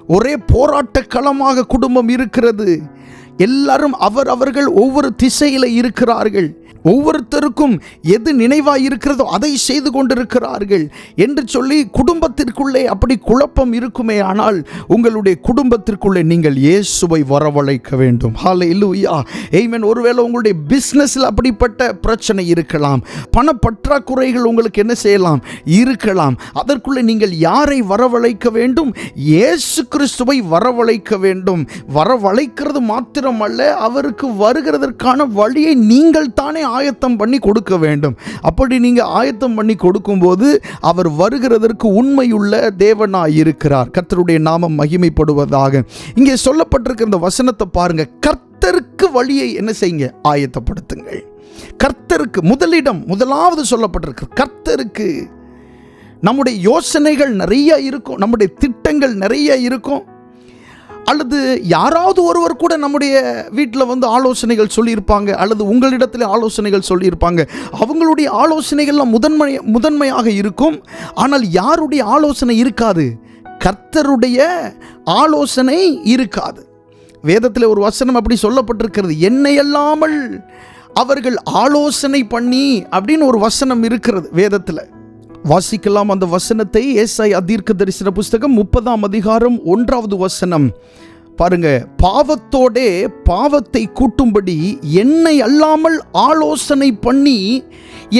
ஒரே போராட்ட களமாக குடும்பம் இருக்கிறது. எல்லாரும் அவர்கள் ஒவ்வொரு திசையில் இருக்கிறார்கள். ஒவ்வொருத்தருக்கும் எது நினைவாய் இருக்கிறதோ அதை செய்து கொண்டிருக்கிறார்கள் என்று சொல்லி குடும்பத்திற்குள்ளே அப்படி குழப்பம் இருக்குமே. ஆனால் உங்களுடைய குடும்பத்திற்குள்ளே நீங்கள் இயேசுவை வரவழைக்க வேண்டும். ஹல்லேலூயா, ஆமென். ஒருவேளை உங்களுடைய பிஸ்னஸில் அப்படிப்பட்ட பிரச்சனை இருக்கலாம், பண பற்றாக்குறைகள் உங்களுக்கு என்ன செய்யலாம்? இருக்கலாம். அதற்குள்ளே நீங்கள் யாரை வரவழைக்க வேண்டும்? இயேசு கிறிஸ்துவை வரவழைக்க வேண்டும். வரவழைக்கிறது மாத்திரமல்ல, அவருக்கு வருகிறதற்கான வழியை நீங்கள் தானே ஆயத்தம் பண்ணி கொடுக்க வேண்டும். அப்படி நீங்க ஆயத்தம் பண்ணி கொடுக்கும்போது அவர் வருகிறதற்கு உண்மையுள்ள தேவனாய் இருக்கிறார். கர்த்தருடைய நாமம் மகிமைப்படுவதாக. இங்கே சொல்லப்பட்டிருக்கிற இந்த வசனத்தை பாருங்க. கர்த்தருக்கு வழியை என்ன செய்யுங்க? ஆயத்தப்படுத்துங்கள். கர்த்தருக்கு முதலாவது சொல்லப்பட்டிருக்கு. கர்த்தருக்கு. நம்முடைய யோசனைகள் நிறைய இருக்கும், நம்முடைய திட்டங்கள் நிறைய இருக்கும். அல்லது யாராவது ஒருவர் கூட நம்முடைய வீட்டில் வந்து ஆலோசனைகள் சொல்லியிருப்பாங்க, அல்லது உங்களிடத்தில் ஆலோசனைகள் சொல்லியிருப்பாங்க. அவங்களுடைய ஆலோசனைகள்லாம் முதன்மையாக இருக்கும். ஆனால் யாருடைய ஆலோசனை இருக்காது? கர்த்தருடைய ஆலோசனை இருக்காது. வேதத்தில் ஒரு வசனம் அப்படி சொல்லப்பட்டிருக்கிறது. என்னை அல்லாமல் அவர்கள் ஆலோசனை பண்ணி அப்படின்னு ஒரு வசனம் இருக்கிறது வேதத்தில். வாசிக்கலாம் அந்த வசனத்தை. ஏசாயா தீர்க்கதரிசன புஸ்தகம் 30ஆம் அதிகாரம் 1வது வசனம் பாருங்க. பாவத்தோடே பாவத்தை கூட்டும்படி என்னை அல்லாமல் ஆலோசனை பண்ணி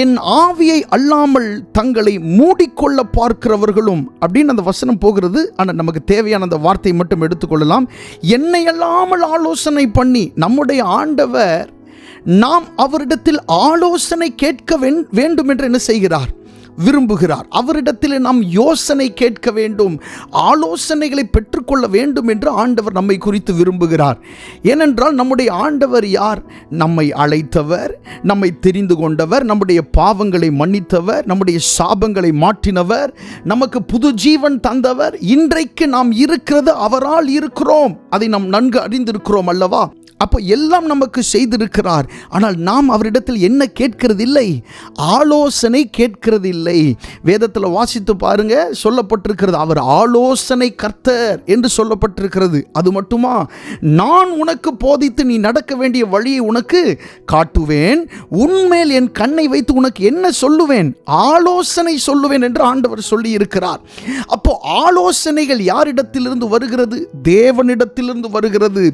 என் ஆவியை அல்லாமல் தங்களை மூடிக்கொள்ள பார்க்கிறவர்களும் அப்படின்னு அந்த வசனம் போகிறது. ஆனால் நமக்கு தேவையான அந்த வார்த்தையை மட்டும் எடுத்துக்கொள்ளலாம். என்னை அல்லாமல் ஆலோசனை பண்ணி, நம்முடைய ஆண்டவர் நாம் அவரிடத்தில் ஆலோசனை கேட்க வேண்டும் என்று என்ன செய்கிறார்? விரும்புகிறார். அவரிடத்தில் நாம் யோசனை கேட்க வேண்டும், ஆலோசனைகளை பெற்றுக்கொள்ள வேண்டும் என்று ஆண்டவர் நம்மை குறித்து விரும்புகிறார். ஏனென்றால் நம்முடைய ஆண்டவர் யார்? நம்மை அழைத்தவர், நம்மை தெரிந்து கொண்டவர், நம்முடைய பாவங்களை மன்னித்தவர், நம்முடைய சாபங்களை மாற்றினவர், நமக்கு புது ஜீவன் தந்தவர். இன்றைக்கு நாம் இருக்கிறது அவரால் இருக்கிறோம். அதை நாம் நன்கு அறிந்திருக்கிறோம் அல்லவா? அப்போ எல்லாம் நமக்கு செய்திருக்கிறார். ஆனால் நாம் அவரிடத்தில் என்ன கேட்கிறதில்லை? ஆலோசனை கேட்கிறதில்லை. வேதத்தில் வாசித்து பாருங்க, சொல்லப்பட்டிருக்கிறது அவர் ஆலோசனை கர்த்தர் என்று சொல்லப்பட்டிருக்கிறது. அது மட்டுமா? நான் உனக்கு போதித்து நீ நடக்க வேண்டிய வழியை உனக்கு காட்டுவேன், உன்மேல் என் கண்ணை வைத்து உனக்கு என்ன சொல்லுவேன்? ஆலோசனை சொல்லுவேன் என்று ஆண்டவர் சொல்லி இருக்கிறார். அப்போ ஆலோசனைகள் யாரிடத்திலிருந்து வருகிறது? தேவனிடத்திலிருந்து வருகிறது.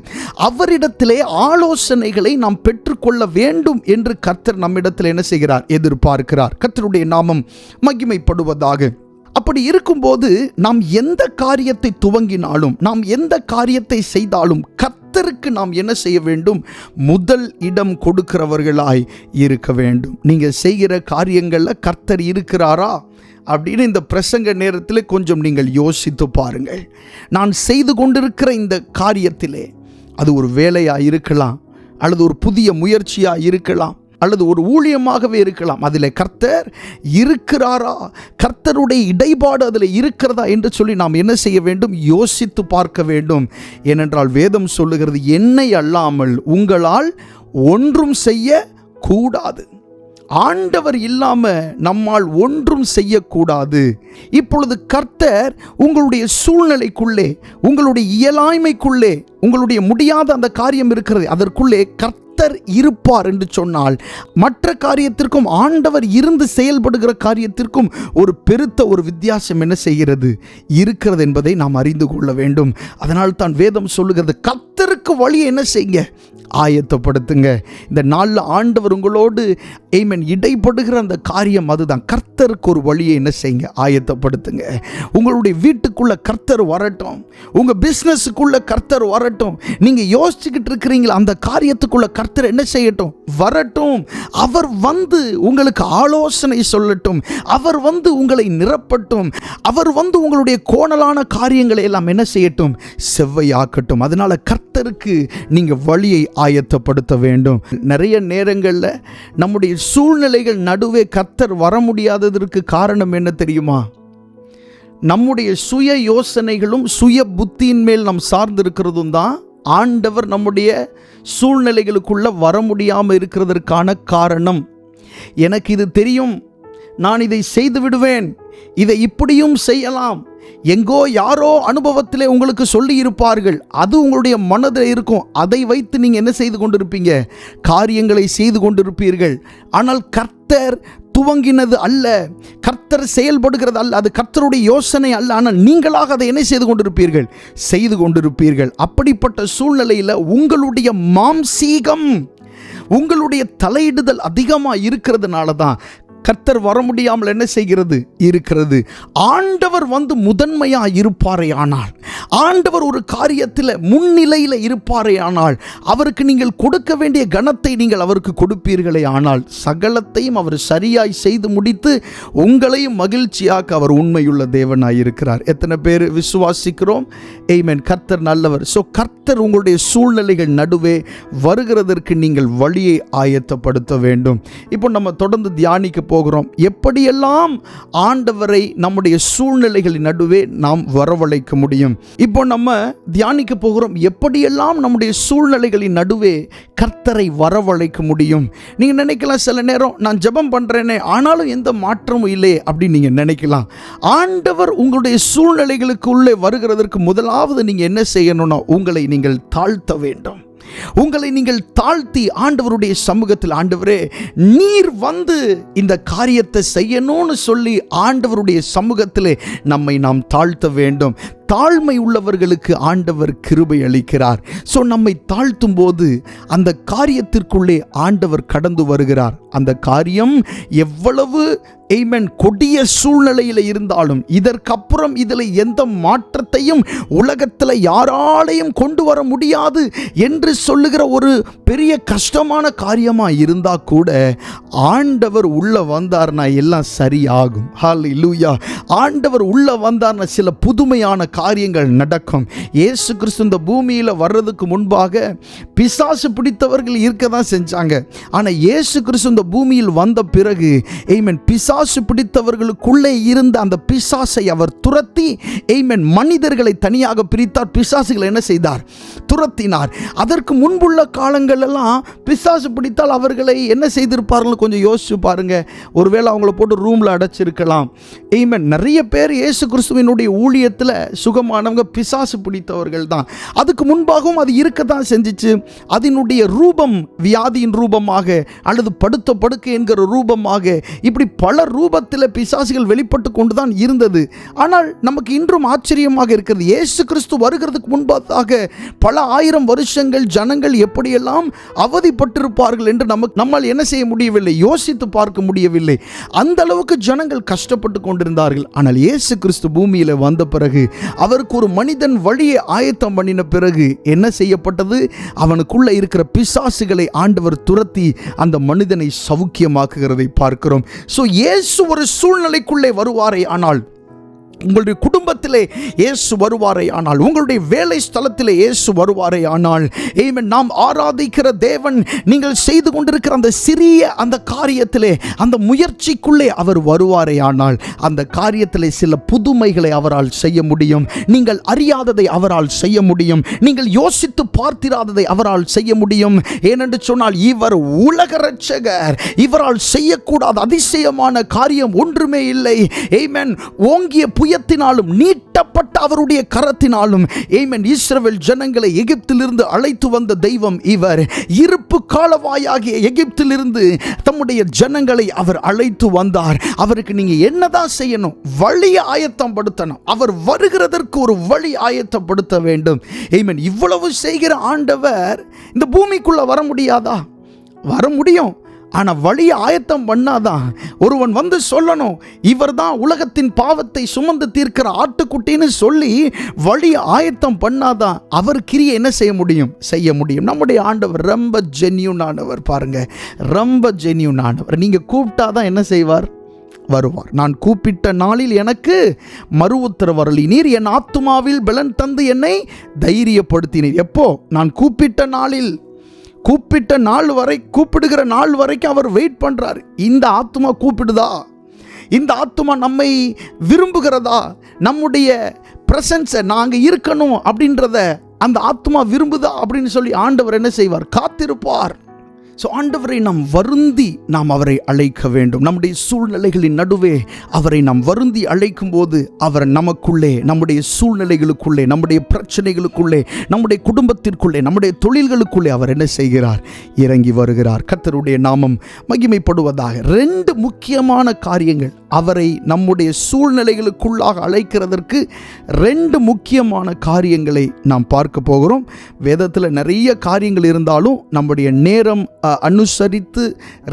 அவரிடத்தில் ஆலோசனைகளை நாம் பெற்றுக்கொள்ள வேண்டும் என்று கர்த்தர் நம்மிடத்தில் என்ன செய்கிறார்? எதிர்பார்க்கிறார். கர்த்தருடைய நாமம் மகிமைப்படுவதாக. அப்படி இருக்கும்போது நாம் எந்த காரியத்தை துவங்கினாலும், நாம் எந்த காரியத்தை செய்தாலும் கர்த்தருக்கு நாம் என்ன செய்ய வேண்டும்? முதல் இடம் கொடுக்கிறவர்களாய் இருக்க வேண்டும். நீங்கள் செய்கிற காரியங்களில் கர்த்தர் இருக்கிறாரா அப்படின்னு இந்த பிரசங்க நேரத்தில் கொஞ்சம் நீங்கள் யோசித்து பாருங்கள். நான் செய்து கொண்டிருக்கிற இந்த காரியத்திலே, அது ஒரு வேலையாக இருக்கலாம், அல்லது ஒரு புதிய முயற்சியாக இருக்கலாம், அல்லது ஒரு ஊழியமாகவே இருக்கலாம். அதில் கர்த்தர் இருக்கிறாரா? கர்த்தருடைய இடைப்பாடு அதில் இருக்கிறதா என்று சொல்லி நாம் என்ன செய்ய வேண்டும்? யோசித்து பார்க்க வேண்டும். ஏனென்றால் வேதம் சொல்லுகிறது, என்னை அல்லாமல் உங்களால் ஒன்றும் செய்ய கூடாது. ஆண்டவர் இல்லாம நம்மால் ஒன்றும் செய்யக்கூடாது. இப்பொழுது கர்த்தர் உங்களுடைய சூழ்நிலைக்குள்ளே, உங்களுடைய இயலாய்மைக்குள்ளே, உங்களுடைய முடியாத அந்த காரியம் இருக்கிறது, அதற்குள்ளே கர்த்தர் இருப்பார் என்று சொன்னால், மற்ற காரியத்திற்கும் ஆண்டவர் இருந்து செயல்படுகிற காரியத்திற்கும் ஒரு பெருத்த ஒரு வித்தியாசம் என்ன செய்கிறது? இருக்கிறது என்பதை நாம் அறிந்து கொள்ள வேண்டும். அதனால் தான் வேதம் சொல்லுகிறது, கர்த்தருக்கு வழியை என்ன செய்யுங்க? ஆயத்தப்படுத்துங்க. இந்த நாளில் ஆண்டவர் உங்களோடு இடைப்படுகிற அந்த காரியம் அதுதான். கர்த்தருக்கு ஒரு வழியை என்ன செய்யுங்க, ஆயத்தப்படுத்துங்க. உங்களுடைய வீட்டுக்குள்ள கர்த்தர் வரட்டும், உங்கள் பிஸ்னஸுக்குள்ள கர்த்தர் வரட்டும். நீங்கள் யோசிச்சுக்கிட்டு இருக்கிறீங்களா அந்த காரியத்துக்குள்ள கர்த்தர் என்ன செய்யட்டும், வரட்டும். அவர் வந்து உங்களுக்கு ஆலோசனை சொல்லட்டும், அவர் வந்து உங்களை நிரப்பட்டும், அவர் வந்து உங்களுடைய கோணலான காரியங்களை எல்லாம் என்ன செய்யட்டும், செவ்வையாக்கட்டும். அதனால கர்த்தருக்கு நீங்கள் வழியை ஆயத்தப்படுத்த வேண்டும். நிறைய நேரங்களில் நம்முடைய சூழ்நிலைகள் நடுவே கர்த்தர் வர முடியாததற்கு காரணம் என்ன தெரியுமா? நம்முடைய சுய யோசனைகளும் சுய புத்தியின் மேல் நாம் சார்ந்திருக்கிறதும் தான் ஆண்டவர் நம்முடைய சூழ்நிலைகளுக்குள்ள வர முடியாமல் இருக்கிறதற்கான காரணம். எனக்கு இது தெரியும், நான் இதை செய்து விடுவேன், இதை இப்படியும் செய்யலாம், எங்கோ யாரோ அனுபவத்திலே உங்களுக்கு சொல்லி இருப்பார்கள், அது உங்களுடைய மனதில் இருக்கும். அதை வைத்து நீங்கள் என்ன செய்து கொண்டிருப்பீங்க, காரியங்களை செய்து கொண்டிருப்பீர்கள். ஆனால் கர்த்தர் துவங்கினது அல்ல, கர்த்தர் செயல்படுகிறது அல்ல, அது கர்த்தருடைய யோசனை அல்ல. ஆனால் நீங்களாக அதை என்ன செய்து கொண்டிருப்பீர்கள், செய்து கொண்டிருப்பீர்கள். அப்படிப்பட்ட சூழ்நிலையில் உங்களுடைய மாம்சீகம், உங்களுடைய தலையிடுதல் அதிகமாக இருக்கிறதுனால தான் கர்த்தர் வர முடியாமல் என்ன செய்கிறது இருக்கிறது. ஆண்டவர் வந்து முதன்மையாக இருப்பாரே ஆனால், ஆண்டவர் ஒரு காரியத்தில் முன்னிலையில் இருப்பாரே ஆனால், அவருக்கு நீங்கள் கொடுக்க வேண்டிய கனத்தை நீங்கள் அவருக்கு கொடுப்பீர்களே ஆனால், சகலத்தையும் அவர் சரியாய் செய்து முடித்து உங்களையும் மகிழ்ச்சியாக்க அவர் உண்மையுள்ள தேவனாய் இருக்கிறார். எத்தனை பேர் விசுவாசிக்கிறோம்? ஆமென். கர்த்தர் நல்லவர். ஸோ கர்த்தர் உங்களுடைய சூழ்நிலைகள் நடுவே வருகிறதற்கு நீங்கள் வழியை ஆயத்தப்படுத்த வேண்டும். இப்போ நம்ம தொடர்ந்து தியானிக்க போகிறோம், எப்படியெல்லாம் ஆண்டவரை நம்முடைய சூழ்நிலைகளின் நடுவே நாம் வரவழைக்க முடியும். இப்போ நம்ம தியானிக்க போகிறோம், எப்படியெல்லாம் நம்முடைய சூழ்நிலைகளின் நடுவே கர்த்தரை வரவழைக்க முடியும். நீங்கள் நினைக்கலாம், சில நேரம் நான் ஜெபம் பண்ணுறேனே ஆனாலும் எந்த மாற்றமும் இல்லையே அப்படின்னு நீங்கள் நினைக்கலாம். ஆண்டவர் உங்களுடைய சூழ்நிலைகளுக்குள்ளே வருகிறதற்கு முதலாவது நீங்கள் என்ன செய்யணும்னா, உங்களை நீங்கள் தாழ்த்த வேண்டும். உங்களை நீங்கள் தாழ்த்தி ஆண்டவருடைய சமூகத்தில், ஆண்டவரே நீர் வந்து இந்த காரியத்தை செய்யணும்னு சொல்லி ஆண்டவருடைய சமூகத்திலே நம்மை நாம் தாழ்த்த வேண்டும். தாழ்மை உள்ளவர்களுக்கு ஆண்டவர் கிருபை அளிக்கிறார். ஸோ நம்மை தாழ்த்தும் போது அந்த காரியத்திற்குள்ளே ஆண்டவர் கடந்து வருகிறார். அந்த காரியம் எவ்வளவு கொடிய சூழ்நிலையில் இருந்தாலும், இதற்கப்புறம் இதில் எந்த மாற்றத்தையும் உலகத்தில் யாராலையும் கொண்டு வர முடியாது என்று சொல்லுகிற ஒரு பெரிய கஷ்டமான காரியமாக இருந்தால் கூட ஆண்டவர் உள்ள வந்தார்னா எல்லாம் சரியாகும். ஹல்லேலூயா. ஆண்டவர் உள்ள வந்தார்னா சில புதுமையான காரியங்கள் நடக்கும். இயேசு கிறிஸ்து இந்த பூமியில் வர்றதுக்கு முன்பாக பிசாசு பிடித்தவர்கள் இருக்க தான் செஞ்சாங்க. ஆனால் இயேசு கிறிஸ்து இந்த பூமியில் வந்த பிறகு பிசாசு பிடித்தவர்களுக்குள்ளே இருந்த அந்த பிசாசை அவர் துரத்தி மனிதர்களை தனியாக பிரித்தார். பிசாசுகளை என்ன செய்தார், துரத்தினார். அதற்கு முன்புள்ள காலங்கள் எல்லாம் பிசாசு பிடித்தால் அவர்களை என்ன செய்திருப்பார்கள் கொஞ்சம் யோசிச்சு பாருங்க. ஒருவேளை அவங்கள போட்டு ரூம்ல அடைச்சிருக்கலாம். நிறைய பேர் இயேசு கிறிஸ்துவினுடைய ஊழியத்தில் சுகமானவங்க பிசாசு பிடித்தவர்கள் தான். அதுக்கு முன்பாகவும் அது இருக்க தான் செஞ்சிச்சு. அதனுடைய ரூபம் வியாதியின் ரூபமாக அல்லது படுத்த படுக்கை என்கிற ரூபமாக, இப்படி பல ரூபத்தில் பிசாசுகள் வெளிப்பட்டு கொண்டு தான் இருந்தது. ஆனால் நமக்கு இன்றும் ஆச்சரியமாக இருக்கிறது, இயேசு கிறிஸ்து வருகிறதுக்கு முன்பாக பல ஆயிரம் வருஷங்கள் ஜனங்கள் எப்படியெல்லாம் அவதிப்பட்டிருப்பார்கள் என்று நம்மால் என்ன செய்ய முடியவில்லை, யோசித்து பார்க்க முடியவில்லை. அந்த அளவுக்கு ஜனங்கள் கஷ்டப்பட்டு கொண்டிருந்தார்கள். ஆனால் இயேசு கிறிஸ்து பூமியில் வந்த பிறகு, அவருக்கு ஒரு மனிதன் வழியை ஆயத்தம் பண்ணின பிறகு என்ன செய்யப்பட்டது, அவனுக்குள்ள இருக்கிற பிசாசுகளை ஆண்டவர் துரத்தி அந்த மனிதனை சௌக்கியமாக்குகிறதை பார்க்கிறோம். ஸோ இயேசு ஒரு சூழ்நிலைக்குள்ளே வருவாரே ஆனால், உங்களுடைய குடும்பத்திலே இயேசு வருவாரே ஆனால், உங்களுடைய வேலை ஸ்தலத்திலே இயேசு வருவாரே ஆனால், நாம் ஆராதிக்கிற தேவன் நீங்கள் செய்து கொண்டிருக்கிற அந்த சிறிய அந்த காரியத்திலே, அந்த முயற்சிக்குள்ளே அவர் வருவாரே ஆனால், அந்த காரியத்திலே சில புதுமைகளை அவரால் செய்ய முடியும். நீங்கள் அறியாததை அவரால் செய்ய முடியும். நீங்கள் யோசித்து பார்த்திராததை அவரால் செய்ய முடியும். ஏனென்று சொன்னால் இவர் உலக இரட்சகர். இவரால் செய்யக்கூடாத அதிசயமான காரியம் ஒன்றுமே இல்லை. ஓங்கிய புயத்தினாலும் நீட்டப்பட்ட அவருடைய கரத்தினாலும் ஆமென் இஸ்ரவேல் ஜனங்களை எகிப்திலிருந்து அழைத்து வந்த தெய்வம் இவர். இருப்பு காலவாயாகிய எகிப்திலிருந்து தம்முடைய ஜனங்களை அவர் அழைத்து வந்தார். அவருக்கு நீங்க என்னதான் செய்யணும்? வழியை ஆயத்தம் படுத்தணும். அவர் வருகிறதற்கு ஒரு வழி ஆயத்தப்படுத்த வேண்டும். ஆமென். இவ்வளவு செய்கிற ஆண்டவர் இந்த பூமிக்குள்ள வர முடியாதா? வர முடியும். ஆனால் வழியை ஆயத்தம் பண்ணாதான். ஒருவன் வந்து சொல்லணும், இவர் தான் உலகத்தின் பாவத்தை சுமந்து தீர்க்கிற ஆட்டுக்குட்டின்னு சொல்லி வழியை ஆயத்தம் பண்ணாதான் அவர் கிரியை என்ன செய்ய முடியும். நம்முடைய ஆண்டவர் ரொம்ப ஜென்யூனானவர். பாருங்க, ரொம்ப ஜென்யூனானவர். நீங்கள் கூப்பிட்டாதான் என்ன செய்வார்? வருவார். நான் கூப்பிட்ட நாளில் எனக்கு மறு உத்தரவு அருளினீர், என் ஆத்துமாவில் பலன் தந்து என்னை தைரியப்படுத்தினீர். எப்போ? நான் கூப்பிட்ட நாளில். கூப்பிட்ட நாள் வரை, கூப்பிடுகிற நாள் வரைக்கும் அவர் வெயிட் பண்றாரு. இந்த ஆத்துமா கூப்பிடுதா? இந்த ஆத்துமா நம்மை விரும்புகிறதா? நம்முடைய பிரசன்ஸை நாங்கள் இருக்கணும் அப்படின்றத அந்த ஆத்துமா விரும்புதா அப்படின்னு சொல்லி ஆண்டவர் என்ன செய்வார்? காத்திருப்பார். ஸோ ஆண்டவரை நாம் வருந்தி நாம் அவரை அழைக்க வேண்டும். நம்முடைய சூழ்நிலைகளின் நடுவே அவரை நாம் வருந்தி அழைக்கும் போது அவர் நமக்குள்ளே, நம்முடைய சூழ்நிலைகளுக்குள்ளே, நம்முடைய பிரச்சனைகளுக்குள்ளே, நம்முடைய குடும்பத்திற்குள்ளே, நம்முடைய தொழில்களுக்குள்ளே அவர் என்ன செய்கிறார்? இறங்கி வருகிறார். கர்த்தருடைய நாமம் மகிமைப்படுவதாக. 2 முக்கியமான காரியங்கள் அவரை நம்முடைய சூழ்நிலைகளுக்குள்ளாக அழைக்கிறதற்கு 2 முக்கியமான காரியங்களை நாம் பார்க்க போகிறோம். வேதத்தில் நிறைய காரியங்கள் இருந்தாலும் நம்முடைய நேரம் அனுசரித்து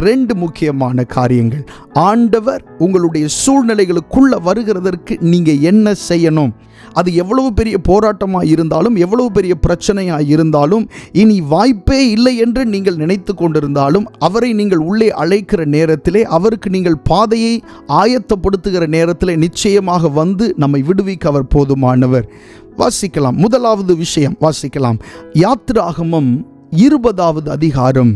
2 முக்கியமான காரியங்கள். ஆண்டவர் உங்களுடைய சூழ்நிலைகளுக்குள்ள வருகிறதற்கு நீங்க என்ன செய்யணும்? அது எவ்வளவு பெரிய போராட்டமாக இருந்தாலும், எவ்வளவு பெரிய பிரச்சனையாக இருந்தாலும், இனி வாய்ப்பே இல்லை என்று நீங்கள் நினைத்து கொண்டிருந்தாலும், அவரை நீங்கள் உள்ளே அழைக்கிற நேரத்திலே, அவருக்கு நீங்கள் பாதையை ஆயத்தப்படுத்துகிற நேரத்திலே நிச்சயமாக வந்து நம்மை விடுவிக்க அவர் போதுமானவர். வாசிக்கலாம். முதலாவது விஷயம் வாசிக்கலாம். யாத்திராகமம் 20வது அதிகாரம்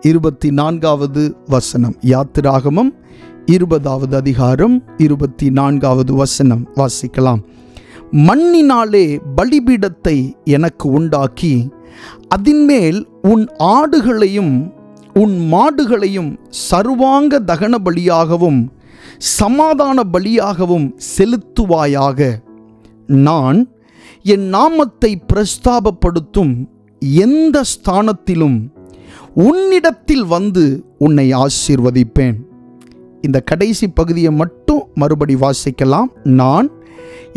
24வது வசனம். யாத்திராகமம் 20வது அதிகாரம் 24வது வசனம் வாசிக்கலாம். மண்ணினாலே பலிபீடத்தை எனக்கு உண்டாக்கி அதின்மேல் உன் ஆடுகளையும் உன் மாடுகளையும் சர்வாங்க தகன பலியாகவும் சமாதான பலியாகவும் செலுத்துவாயாக. நான் என் நாமத்தை பிரஸ்தாபப்படுத்தும் எந்த ஸ்தானத்திலும் உன்னிடத்தில் வந்து உன்னை ஆசீர்வதிப்பேன். இந்த கடைசி பகுதியை மட்டும் மறுபடி வாசிக்கலாம். நான்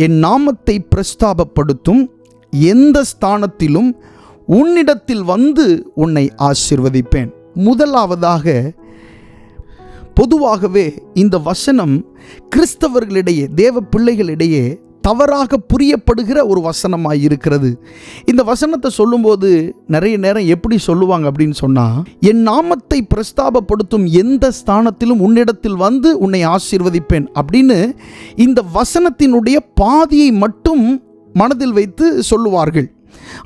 என் நாமத்தை பிரஸ்தாபப்படுத்தும் எந்த ஸ்தானத்திலும் உன்னிடத்தில் வந்து உன்னை ஆசீர்வதிப்பேன். முதலாவதாக, பொதுவாகவே இந்த வசனம் கிறிஸ்தவர்களிடையே, தேவ பிள்ளைகளிடையே தவறாக புரியப்படுகிற ஒரு வசனமாக இருக்கிறது. இந்த வசனத்தை சொல்லும்போது நிறைய நேரம் எப்படி சொல்லுவாங்க அப்படின்னு சொன்னால், என் நாமத்தை பிரஸ்தாபப்படுத்தும் எந்த ஸ்தானத்திலும் உன்னிடத்தில் வந்து உன்னை ஆசீர்வதிப்பேன் அப்படின்னு இந்த வசனத்தினுடைய பாதியை மட்டும் மனதில் வைத்து சொல்லுவார்கள்.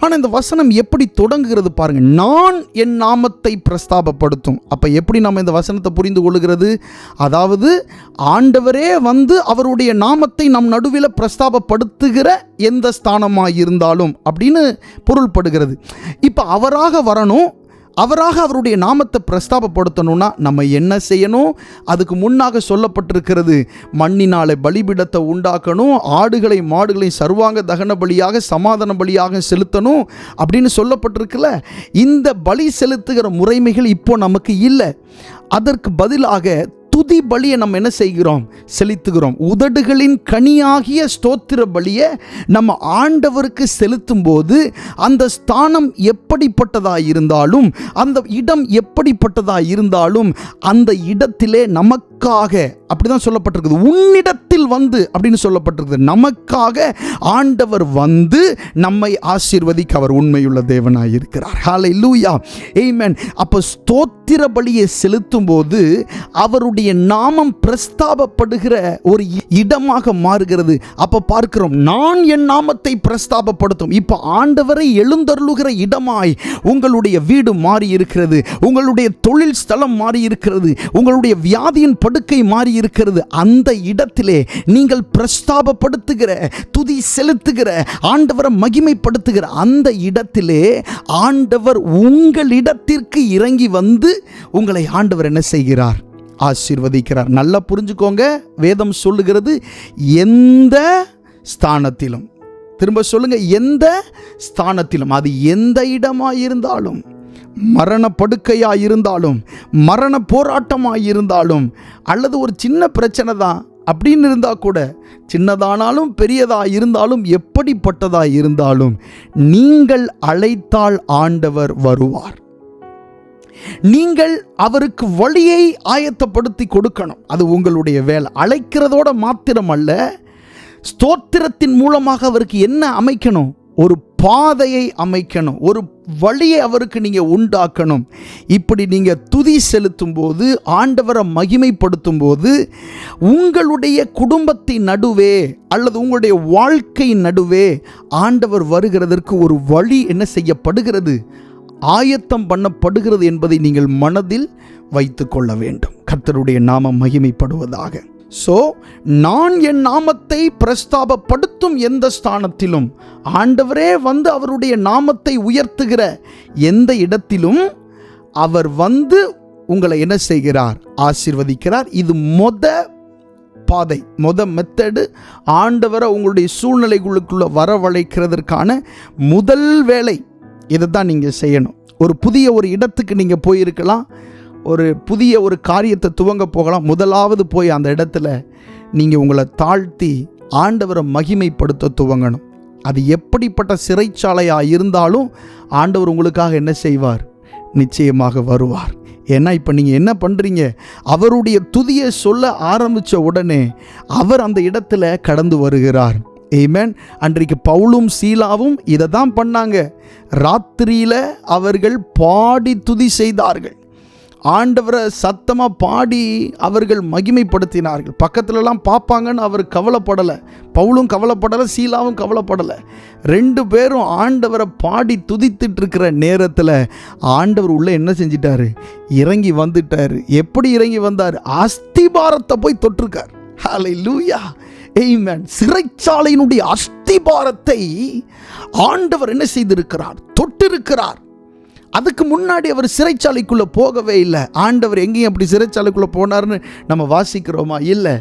ஆனால் இந்த வசனம் எப்படி தொடங்குகிறது பாருங்க. நான் என் நாமத்தை பிரஸ்தாபப்படுத்தும். அப்போ எப்படி நம்ம இந்த வசனத்தை புரிந்து கொள்கிறது? அதாவது ஆண்டவரே வந்து அவருடைய நாமத்தை நம் நடுவில் பிரஸ்தாபப்படுத்துகிற எந்த ஸ்தானமாக இருந்தாலும் அப்படின்னு பொருள்படுகிறது. இப்போ அவராக வரணும், அவராக அவருடைய நாமத்தை பிரஸ்தாபப்படுத்தணும்னா நம்ம என்ன செய்யணும்? அதுக்கு முன்னாக சொல்லப்பட்டிருக்கிறது, மண்ணினாலே பலிபீடத்தை உண்டாக்கணும், ஆடுகளை மாடுகளை சர்வாங்க தகன பலியாக சமாதான பலியாக செலுத்தணும் அப்படின்னு சொல்லப்பட்டிருக்குல்ல. இந்த பலி செலுத்துகிற முறைமைகள் இப்போ நமக்கு இல்லை. அதற்கு பதிலாக துதி பலியை நம்ம என்ன செய்கிறோம்? செலுத்துகிறோம். உதடுகளின் கனியாகிய ஸ்தோத்திர பலியை நம்ம ஆண்டவருக்கு செலுத்தும் போது அந்த ஸ்தானம் எப்படிப்பட்டதாக இருந்தாலும், அந்த இடம் எப்படிப்பட்டதாக இருந்தாலும், அந்த இடத்திலே நமக்காக, அப்படிதான் சொல்லப்பட்டிருக்குது, உன்னிடத்தில் வந்து அப்படின்னு சொல்லப்பட்டிருக்குது. நமக்காக ஆண்டவர் வந்து நம்மை ஆசீர்வதிக்க அவர் உண்மையுள்ள தேவனாய் இருக்கிறார். ஹல்லேலூயா, ஆமென். அப்போ ஸ்தோத்திர பலியை செலுத்தும் போது அவருடைய நாமம் பிரஸ்தாபப்படுகிற ஒரு இடமாக மாறுகிறது. அப்ப பார்க்கிறோம், நான் என் நாமத்தை பிரஸ்தாபப்படுத்தும். இப்ப ஆண்டவரை எழுந்தருளுகிற இடமாய் உங்களுடைய வீடு மாறி இருக்கிறது, உங்களுடைய தொழில் ஸ்தலம் மாறி இருக்கிறது, உங்களுடைய வியாதியின் படுக்கை மாறி இருக்கிறது. அந்த இடத்திலே நீங்கள் பிரஸ்தாபப்படுத்துகிற, துதி செலுத்துகிற, ஆண்டவரை மகிமைப்படுத்துகிற அந்த இடத்திலே ஆண்டவர் உங்களிடத்திற்கு இறங்கி வந்து உங்களை ஆண்டவர் என்ன செய்கிறார்? ஆசீர்வதிக்கிறார். நல்லா புரிஞ்சுக்கோங்க, வேதம் சொல்லுகிறது எந்த ஸ்தானத்திலும், திரும்ப சொல்லுங்க, எந்த ஸ்தானத்திலும், அது எந்த இடமாக இருந்தாலும், மரண படுக்கையாக இருந்தாலும், மரண போராட்டமாக இருந்தாலும், அல்லது ஒரு சின்ன பிரச்சனை தான் அப்படின்னு இருந்தால் கூட, சின்னதானாலும் பெரியதாக இருந்தாலும் எப்படிப்பட்டதாக இருந்தாலும், நீங்கள் அழைத்தால் ஆண்டவர் வருவார். நீங்கள் அவருக்கு வழியை ஆயத்தப்படுத்தி கொடுக்கணும். அது உங்களுடைய வேலை. அழைக்கிறதோட மாத்திரமல்ல, ஸ்தோத்திரத்தின் மூலமாக அவருக்கு என்ன அமைக்கணும்? ஒரு பாதையை அமைக்கணும், ஒரு வழியை அவருக்கு நீங்கள் உண்டாக்கணும். இப்படி நீங்கள் துதி செலுத்தும் போது, ஆண்டவரை மகிமைப்படுத்தும் போது, உங்களுடைய குடும்பத்தின் நடுவே அல்லது உங்களுடைய வாழ்க்கை நடுவே ஆண்டவர் வருகிறதற்கு ஒரு வழி என்ன செய்யப்படுகிறது? ஆயத்தம் பண்ணப்படுகிறது என்பதை நீங்கள் மனதில் வைத்து கொள்ள வேண்டும். கர்த்தருடைய நாமம் மகிமைப்படுவதாக. நான் என் நாமத்தை பிரஸ்தாபப்படுத்தும் எந்த ஸ்தானத்திலும், ஆண்டவரே வந்து அவருடைய நாமத்தை உயர்த்துகிற எந்த இடத்திலும் அவர் வந்து உங்களை என்ன செய்கிறார்? ஆசீர்வதிக்கிறார். இது பாதை, மெத்தடு. ஆண்டவரை உங்களுடைய சூழ்நிலைகளுக்குள்ள வரவழைக்கிறதற்கான முதல் வேலை இதை தான் நீங்கள் செய்யணும். புதிய ஒரு இடத்துக்கு நீங்கள் போயிருக்கலாம், புதிய ஒரு காரியத்தை துவங்க போகலாம். முதலாவது போய் அந்த இடத்துல நீங்கள் உங்களை தாழ்த்தி ஆண்டவரை மகிமைப்படுத்த துவங்கணும். அது எப்படிப்பட்ட சிறைச்சாலையாக இருந்தாலும் ஆண்டவர் உங்களுக்காக என்ன செய்வார்? நிச்சயமாக வருவார். ஏன்னா இப்போ நீங்கள் என்ன பண்ணுறீங்க? அவருடைய துதியை சொல்ல ஆரம்பித்த உடனே அவர் அந்த இடத்துல கடந்து வருகிறார். ஆமென். அன்றைக்கு பவுலும் சீலாவும் இதை தான் பண்ணாங்க. ராத்திரியில் அவர்கள் பாடி துதி செய்தார்கள். ஆண்டவரை சத்தமாக பாடி அவர்கள் மகிமைப்படுத்தினார்கள். பக்கத்துலலாம் பார்ப்பாங்கன்னு அவர் கவலைப்படலை. பவுலும் கவலைப்படலை, சீலாவும் கவலைப்படலை. 2 பேரும் ஆண்டவரை பாடி துதித்துட்டு இருக்கிற நேரத்தில் ஆண்டவர் உள்ளே என்ன செஞ்சிட்டாரு? இறங்கி வந்துட்டார். எப்படி இறங்கி வந்தார்? அஸ்திபாரத்தை போய் தொட்டிருக்கார். ஹல்லேலூயா, ஆமென். சிறைச்சாலையினுடைய அஸ்திபாரத்தை ஆண்டவர் என்ன செய்திருக்கிறார்? தொட்டிருக்கிறார். அதுக்கு முன்னாடி அவர் சிறைச்சாலைக்குள்ளே போகவே இல்லை. ஆண்டவர் எங்கேயும் அப்படி சிறைச்சாலைக்குள்ளே போனார்னு நம்ம வாசிக்கிறோமா? இல்லை.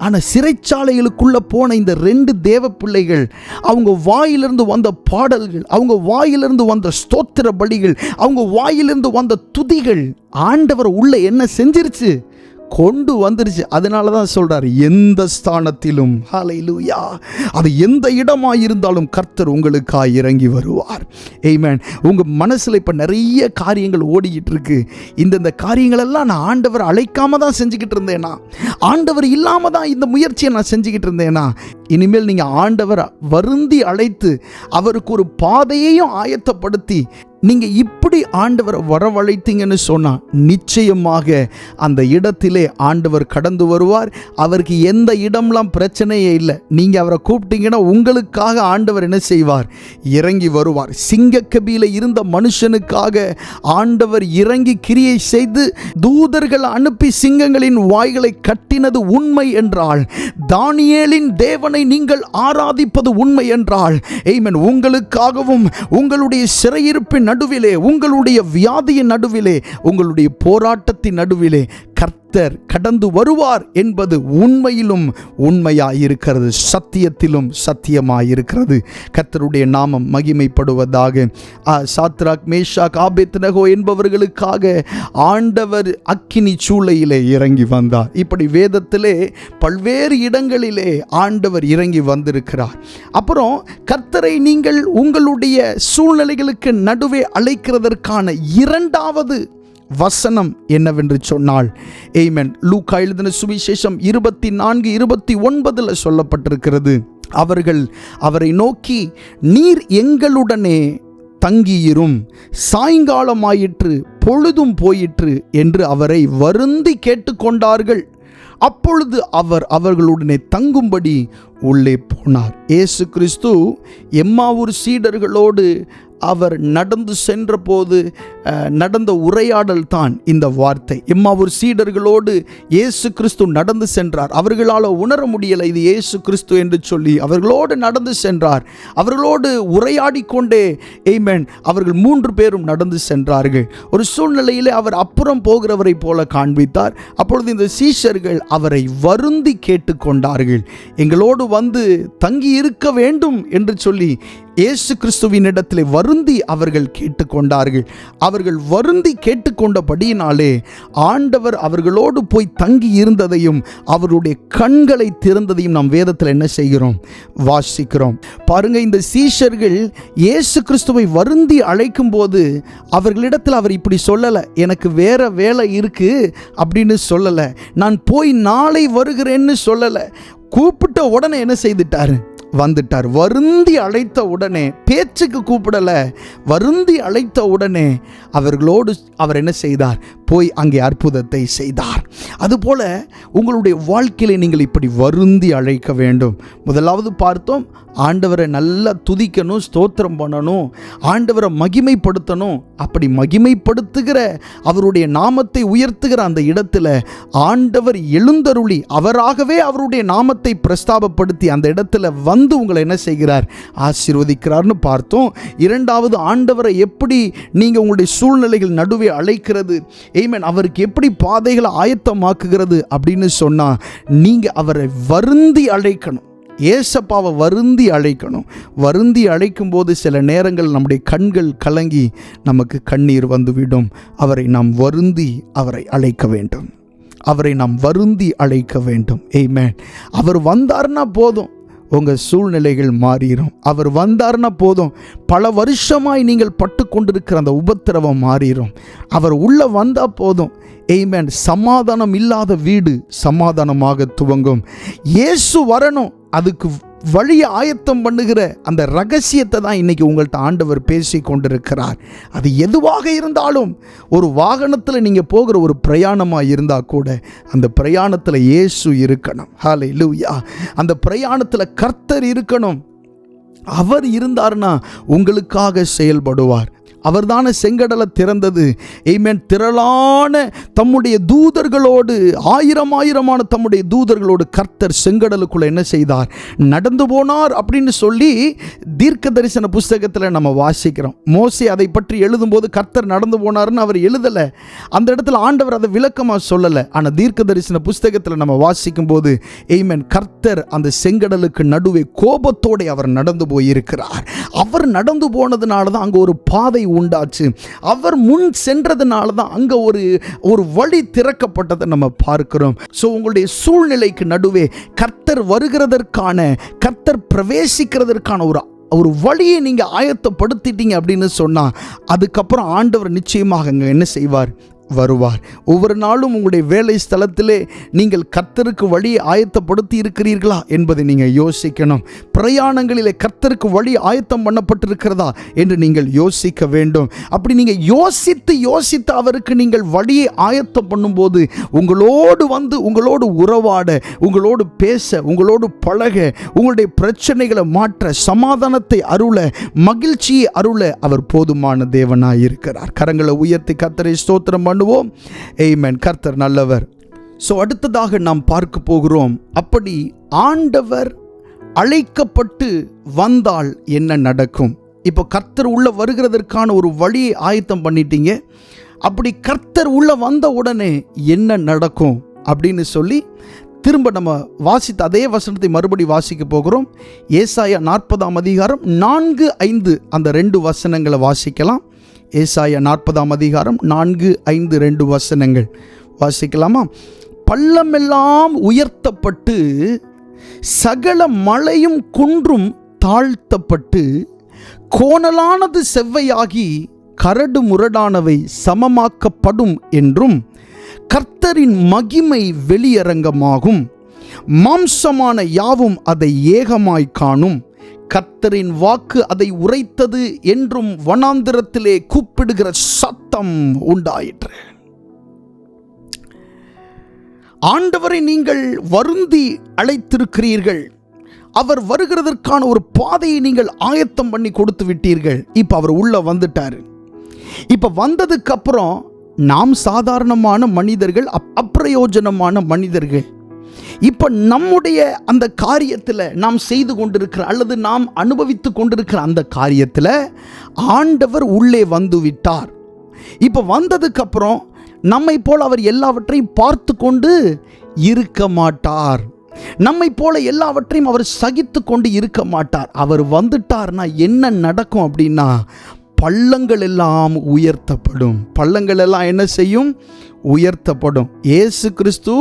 ஆனால் சிறைச்சாலைகளுக்குள்ளே போன இந்த 2 தேவ பிள்ளைகள், அவங்க வாயிலிருந்து வந்த பாடல்கள், அவங்க வாயிலிருந்து வந்த ஸ்தோத்திர பலிகள், அவங்க வாயிலிருந்து வந்த துதிகள் ஆண்டவர் உள்ளே என்ன செஞ்சிருச்சு? கொண்டு வந்துருச்சு. அதனால தான் சொல்றார், எந்த ஸ்தானத்திலும், ஹல்லேலூயா, அது எந்த இடமாக இருந்தாலும் கர்த்தர் உங்களுக்காக இறங்கி வருவார். ஆமென். உங்கள் மனசில் இப்போ நிறைய காரியங்கள் ஓடிக்கிட்டு இருக்கு. இந்த காரியங்களெல்லாம் நான் ஆண்டவர் அழைக்காம தான் செஞ்சுக்கிட்டு இருந்தேனா? ஆண்டவர் இல்லாமல் தான் இந்த முயற்சியை நான் செஞ்சுக்கிட்டு இருந்தேனா? இனிமேல் நீங்கள் ஆண்டவர் வருந்தி அழைத்து அவருக்கு ஒரு பாதையையும் ஆயத்தப்படுத்தி நீங்கள் இப்படி ஆண்டவரை வரவழைத்தீங்கன்னு சொன்னால் நிச்சயமாக அந்த இடத்திலே ஆண்டவர் கடந்து வருவார். அவருக்கு எந்த இடம்லாம் பிரச்சனையே இல்லை. நீங்கள் அவரை கூப்பிட்டீங்கன்னா உங்களுக்காக ஆண்டவர் என்ன செய்வார்? இறங்கி வருவார். சிங்கக்கபியில் இருந்த மனுஷனுக்காக ஆண்டவர் இறங்கி கிரியை செய்து தூதர்கள் அனுப்பி சிங்கங்களின் வாய்களை கட்டினது உண்மை என்றால், தானியேலின் தேவனை நீங்கள் ஆராதிப்பது உண்மை என்றால், ஆமென், உங்களுக்காகவும் உங்களுடைய சிறையிருப்பின் நடுவிலே, உங்களுடைய வியாதியின் நடுவிலே, உங்களுடைய போராட்டத்தின் நடுவிலே கர்த்தர் கடந்து வருவார் என்பது உண்மையிலும் உண்மையாயிருக்கிறது, சத்தியத்திலும் சத்தியமாயிருக்கிறது. கர்த்தருடைய நாமம் மகிமைப்படுவதாக. சாத்ராக், மேஷாக், ஆபேத்நேகோ என்பவர்களுக்காக ஆண்டவர் அக்கினி சூளையிலே இறங்கி வந்தார். இப்படி வேதத்திலே பல்வேறு இடங்களிலே ஆண்டவர் இறங்கி வந்திருக்கிறார். அப்புறம் கர்த்தரை நீங்கள் உங்களுடைய சூழ்நிலைகளுக்கு நடுவே அழைக்கிறதற்கான 2வது வசனம் என்னவென்று சொன்னால், ஆமென், லூக்கா எழுதின சுவிசேஷம் 24:29 சொல்லப்பட்டிருக்கிறது. அவர்கள் அவரை நோக்கி, நீர் எங்களுடனே தங்கியிரும், சாயங்காலமாயிற்று, பொழுதும் போயிற்று என்று அவரை வருந்தி கேட்டுக்கொண்டார்கள். அப்பொழுது அவர் அவர்களுடனே தங்கும்படி உள்ளே போனார். இயேசு கிறிஸ்து எம்மாவூர் சீடர்களோடு அவர் நடந்து சென்ற போது நடந்த உரையாடல் தான் இந்த வார்த்தை. எம்மாவூர் சீடர்களோடு இயேசு கிறிஸ்து நடந்து சென்றார். அவர்களால் உணர முடியலை இது இயேசு கிறிஸ்து என்று சொல்லி அவர்களோடு நடந்து சென்றார். அவர்களோடு உரையாடி கொண்டே ஆமென் அவர்கள் 3 பேரும் நடந்து சென்றார்கள். ஒரு சூழ்நிலையிலே அவர் அப்புறம் போகிறவரை போல காண்பித்தார். அப்பொழுது இந்த சீஷர்கள் அவரை வருந்தி கேட்டுக்கொண்டார்கள். எங்களோடு வந்து தங்கி இருக்க வேண்டும் என்று சொல்லி இயேசு கிறிஸ்துவின் இடத்திலே வருந்தி அவர்கள் கேட்டுக்கொண்டார்கள். அவர்கள் வருந்தி கேட்டுக்கொண்டபடியினாலே ஆண்டவர் அவர்களோடு போய் தங்கி இருந்ததையும் அவருடைய கண்களை திறந்ததையும் நாம் வேதத்தில் என்ன செய்கிறோம்? வாசிக்கிறோம். பாருங்க, இந்த சீஷர்கள் இயேசு கிறிஸ்துவை வருந்தி அழைக்கும் போது அவர்களிடத்தில் அவர் இப்படி சொல்லலை, எனக்கு வேற வேலை இருக்கு அப்படின்னு சொல்லலை, நான் போய் நாளை வருகிறேன்னு சொல்லலை. கூப்பிட்ட உடனே என்ன செய்துட்டாரு? வந்துட்டார். வருந்தி அழைத்த உடனே, பேச்சுக்கு கூப்பிடல, வருந்தி அழைத்த உடனே அவர்களோடு அவர் என்ன செய்தார்? போய் அங்கே அற்புதத்தை செய்தார். அதுபோல உங்களுடைய வாழ்க்கையிலே நீங்கள் இப்படி வருந்தி அழைக்க வேண்டும். முதலாவது பார்த்தோம், ஆண்டவரை நல்லா துதிக்கணும், ஸ்தோத்திரம் பண்ணணும், ஆண்டவரை மகிமைப்படுத்தணும். அப்படி மகிமைப்படுத்துகிற அவருடைய நாமத்தை உயர்த்துகிற அந்த இடத்துல ஆண்டவர் எழுந்தருளி அவராகவே அவருடைய நாமத்தை பிரஸ்தாபப்படுத்தி அந்த இடத்துல வந்து உங்களை என்ன செய்கிறார்? ஆசீர்வதிக்கிறார்னு பார்த்தோம். இரண்டாவது, ஆண்டவரை எப்படி நீங்கள் உங்களுடைய சூழ்நிலைகள் நடுவே அழைக்கிறது, ஆமென், அவருக்கு எப்படி பாதைகளை ஆயத்தமாக்குகிறது அப்படின்னு சொன்னா நீங்க அவரை வருந்தி அழைக்கணும். ஏசப்பாவை வருந்தி அழைக்கணும். வருந்தி அழைக்கும் போது சில நேரங்கள் நம்முடைய கண்கள் கலங்கி நமக்கு கண்ணீர் வந்துவிடும். அவரை நாம் வருந்தி அவரை அழைக்க வேண்டும். அவரை நாம் வருந்தி அழைக்க வேண்டும். ஆமென். அவர் வந்தார்னா போதும், உங்கள் சூழ்நிலைகள் மாறிடும். அவர் வந்தார்னா போதும், பல வருஷமாய் நீங்கள் பட்டு கொண்டிருக்கிற அந்த உபத்திரவம் மாறிடும். அவர் உள்ளே வந்தால் போதும், ஆமென், சமாதானம் இல்லாத வீடு சமாதானமாக துவங்கும். இயேசு வரணும், அதுக்கு வழியை ஆயத்தம் பண்ணுகிற அந்த ரகசியத்தை தான் இன்னைக்கு உங்கள்கிட்ட ஆண்டவர் பேசி கொண்டிருக்கிறார். அது எதுவாக இருந்தாலும், ஒரு வாகனத்தில் நீங்கள் போகிற ஒரு பிரயாணமாக இருந்தால் கூட அந்த பிரயாணத்தில் இயேசு இருக்கணும். ஹல்லேலூயா. அந்த பிரயாணத்தில் கர்த்தர் இருக்கணும். அவர் இருந்தார்னா உங்களுக்காக செயல்படுவார். அவர்தான செங்கடலை திறந்தது. ஆமென். திரளான தம்முடைய தூதர்களோடு, ஆயிரமான தம்முடைய தூதர்களோடு கர்த்தர் செங்கடலுக்குள்ள என்ன செய்தார்? நடந்து போனார் அப்படின்னு சொல்லி தீர்க்க தரிசன புஸ்தகத்தில் நம்ம வாசிக்கிறோம். மோசே அதை பற்றி எழுதும்போது கர்த்தர் நடந்து போனார்னு அவர் எழுதலை. அந்த இடத்துல ஆண்டவர் அதை விளக்கமாக சொல்லலை. ஆனால் தீர்க்க தரிசன புஸ்தகத்தில் நம்ம வாசிக்கும் போது ஆமென், கர்த்தர் அந்த செங்கடலுக்கு நடுவே கோபத்தோடு அவர் நடந்து போயிருக்கிறார். அவர் நடந்து போனதுனால தான் அங்கே ஒரு பாதை உண்டாச்சு. அவர் முன் சென்றதுனால தான் அங்க ஒரு வழி திறக்கப்பட்டதை நம்ம பார்க்கிறோம். சோ உங்களுடைய சூழ்நிலைக்கு நடுவே கர்த்தர் வருகிறதற்கான, கர்த்தர் பிரவேசிக்கிறதற்கான ஒரு வழியை நீங்க ஆயத்தப்படுத்திட்டீங்க அப்படின்னு சொன்னா அதுக்கப்புறம் ஆண்டவர் நிச்சயமாக அங்க என்ன செய்வார்? வருவார். ஒவ்வொரு நாளும் உங்களுடைய வேலை ஸ்தலத்திலே நீங்கள் கர்த்தருக்கு வழியை ஆயத்தப்படுத்தி இருக்கிறீர்களா என்பதை நீங்கள் யோசிக்கணும். பிரயாணங்களிலே கர்த்தருக்கு வழி ஆயத்தம் பண்ணப்பட்டிருக்கிறதா என்று நீங்கள் யோசிக்க வேண்டும். அப்படி நீங்கள் யோசித்து அவருக்கு நீங்கள் வழியை ஆயத்தம் பண்ணும்போது உங்களோடு வந்து உங்களோடு உறவாட, உங்களோடு பேச, உங்களோடு பழக, உங்களுடைய பிரச்சனைகளை மாற்ற, சமாதானத்தை அருள, மகிழ்ச்சியை அருள அவர் போதுமான தேவனாய் இருக்கிறார். கரங்களை உயர்த்தி கர்த்தரை ஸ்தோத்திரம் பண்ணுவோம். ஆமென். கர்த்தர் நல்லவர். சோ அடுத்ததாக நாம் பார்க்க போகிறோம், அப்படி ஆண்டவர் அழைக்கப்பட்டு வந்தால் என்ன நடக்கும்? இப்போ கர்த்தர் உள்ள வருகிறதற்கான ஒரு வழியை ஆயத்தம் பண்ணிட்டீங்க. அப்படி கர்த்தர் உள்ள வந்த உடனே என்ன நடக்கும் அப்படின்னு சொல்லி திரும்ப நம்ம வாசித்த அதே வசனத்தை மறுபடி வாசிக்க போகிறோம். ஏசாயா 40ஆம் அதிகாரம் 4, 5 அந்த 2 வசனங்களை வாசிக்கலாம். ஏசாயா 40ஆம் அதிகாரம் 4, 5 2 வசனங்கள் வாசிக்கலாமா? பள்ளமெல்லாம் உயர்த்தப்பட்டு சகல மலையும் குன்றும் தாழ்த்தப்பட்டு கோணலானது செவ்வையாகி கரடு முரடானவை சமமாக்கப்படும் என்றும் கர்த்தரின் மகிமை வெளியரங்கமாகும், மாம்சமான யாவும் அதை ஏகமாய் காணும், கர்த்தரின் வாக்கு அதை உரைத்தது என்றும் வனாந்திரத்திலே கூப்பிடுகிற சத்தம் உண்டாயிற்று. ஆண்டவரை நீங்கள் வருந்தி அழைத்திருக்கிறீர்கள். அவர் வருகிறதற்கான ஒரு பாதையை நீங்கள் ஆயத்தம் பண்ணி கொடுத்து விட்டீர்கள். இப்ப அவர் உள்ள வந்துட்டாரு. இப்போ வந்ததுக்கு அப்புறம் நாம் சாதாரணமான மனிதர்கள், அப்பிரயோஜனமான மனிதர்கள். இப்போ நம்முடைய அந்த காரியத்தில் நாம் செய்து கொண்டிருக்கிற அல்லது நாம் அனுபவித்து கொண்டிருக்கிற அந்த காரியத்தில் ஆண்டவர் உள்ளே வந்து விட்டார். இப்போ வந்ததுக்கு அப்புறம் நம்மை போல் அவர் எல்லாவற்றையும் பார்த்து கொண்டு இருக்க மாட்டார். நம்மை போல எல்லாவற்றையும் அவர் சகித்து கொண்டு இருக்க மாட்டார். அவர் வந்துட்டார்னா என்ன நடக்கும் அப்படின்னா, பள்ளங்கள் எல்லாம் உயர்த்தப்படும். பள்ளங்கள் எல்லாம் என்ன செய்யும்? உயர்த்தப்படும். இயேசு கிறிஸ்து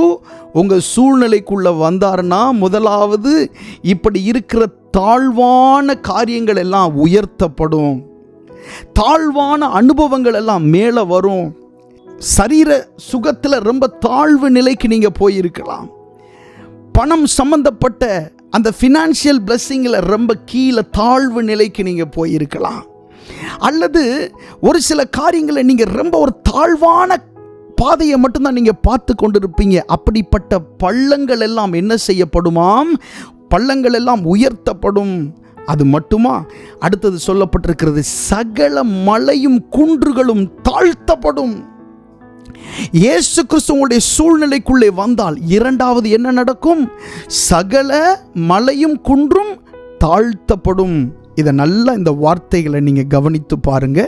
உங்கள் சூழ்நிலைக்குள்ளே வந்தார்னா முதலாவது இப்படி இருக்கிற தாழ்வான காரியங்கள் எல்லாம் உயர்த்தப்படும். தாழ்வான அனுபவங்கள் எல்லாம் மேலே வரும். சரீர சுகத்தில் ரொம்ப தாழ்வு நிலைக்கு நீங்கள் போயிருக்கலாம். பணம் சம்பந்தப்பட்ட அந்த ஃபினான்ஷியல் பிளெஸ்ஸிங்கில் ரொம்ப கீழே தாழ்வு நிலைக்கு நீங்கள் போயிருக்கலாம். அல்லது ஒரு சில காரியங்களை நீங்கள் ரொம்ப ஒரு தாழ்வான பாதையை மட்டும்தான் நீங்கள் பார்த்து கொண்டிருப்பீங்க. அப்படிப்பட்ட பள்ளங்கள் எல்லாம் என்ன செய்யப்படுமாம்? பள்ளங்கள் எல்லாம் உயர்த்தப்படும். அது மட்டுமா? அடுத்தது சொல்லப்பட்டிருக்கிறது, சகல மலையும் குன்றுகளும் தாழ்த்தப்படும். இயேசு கிறிஸ்து உங்களுடைய சூழ்நிலைக்குள்ளே வந்தால் இரண்டாவது என்ன நடக்கும்? சகல மலையும் குன்றும் தாழ்த்தப்படும். இதை நல்லா இந்த வார்த்தைகளை நீங்கள் கவனித்து பாருங்க.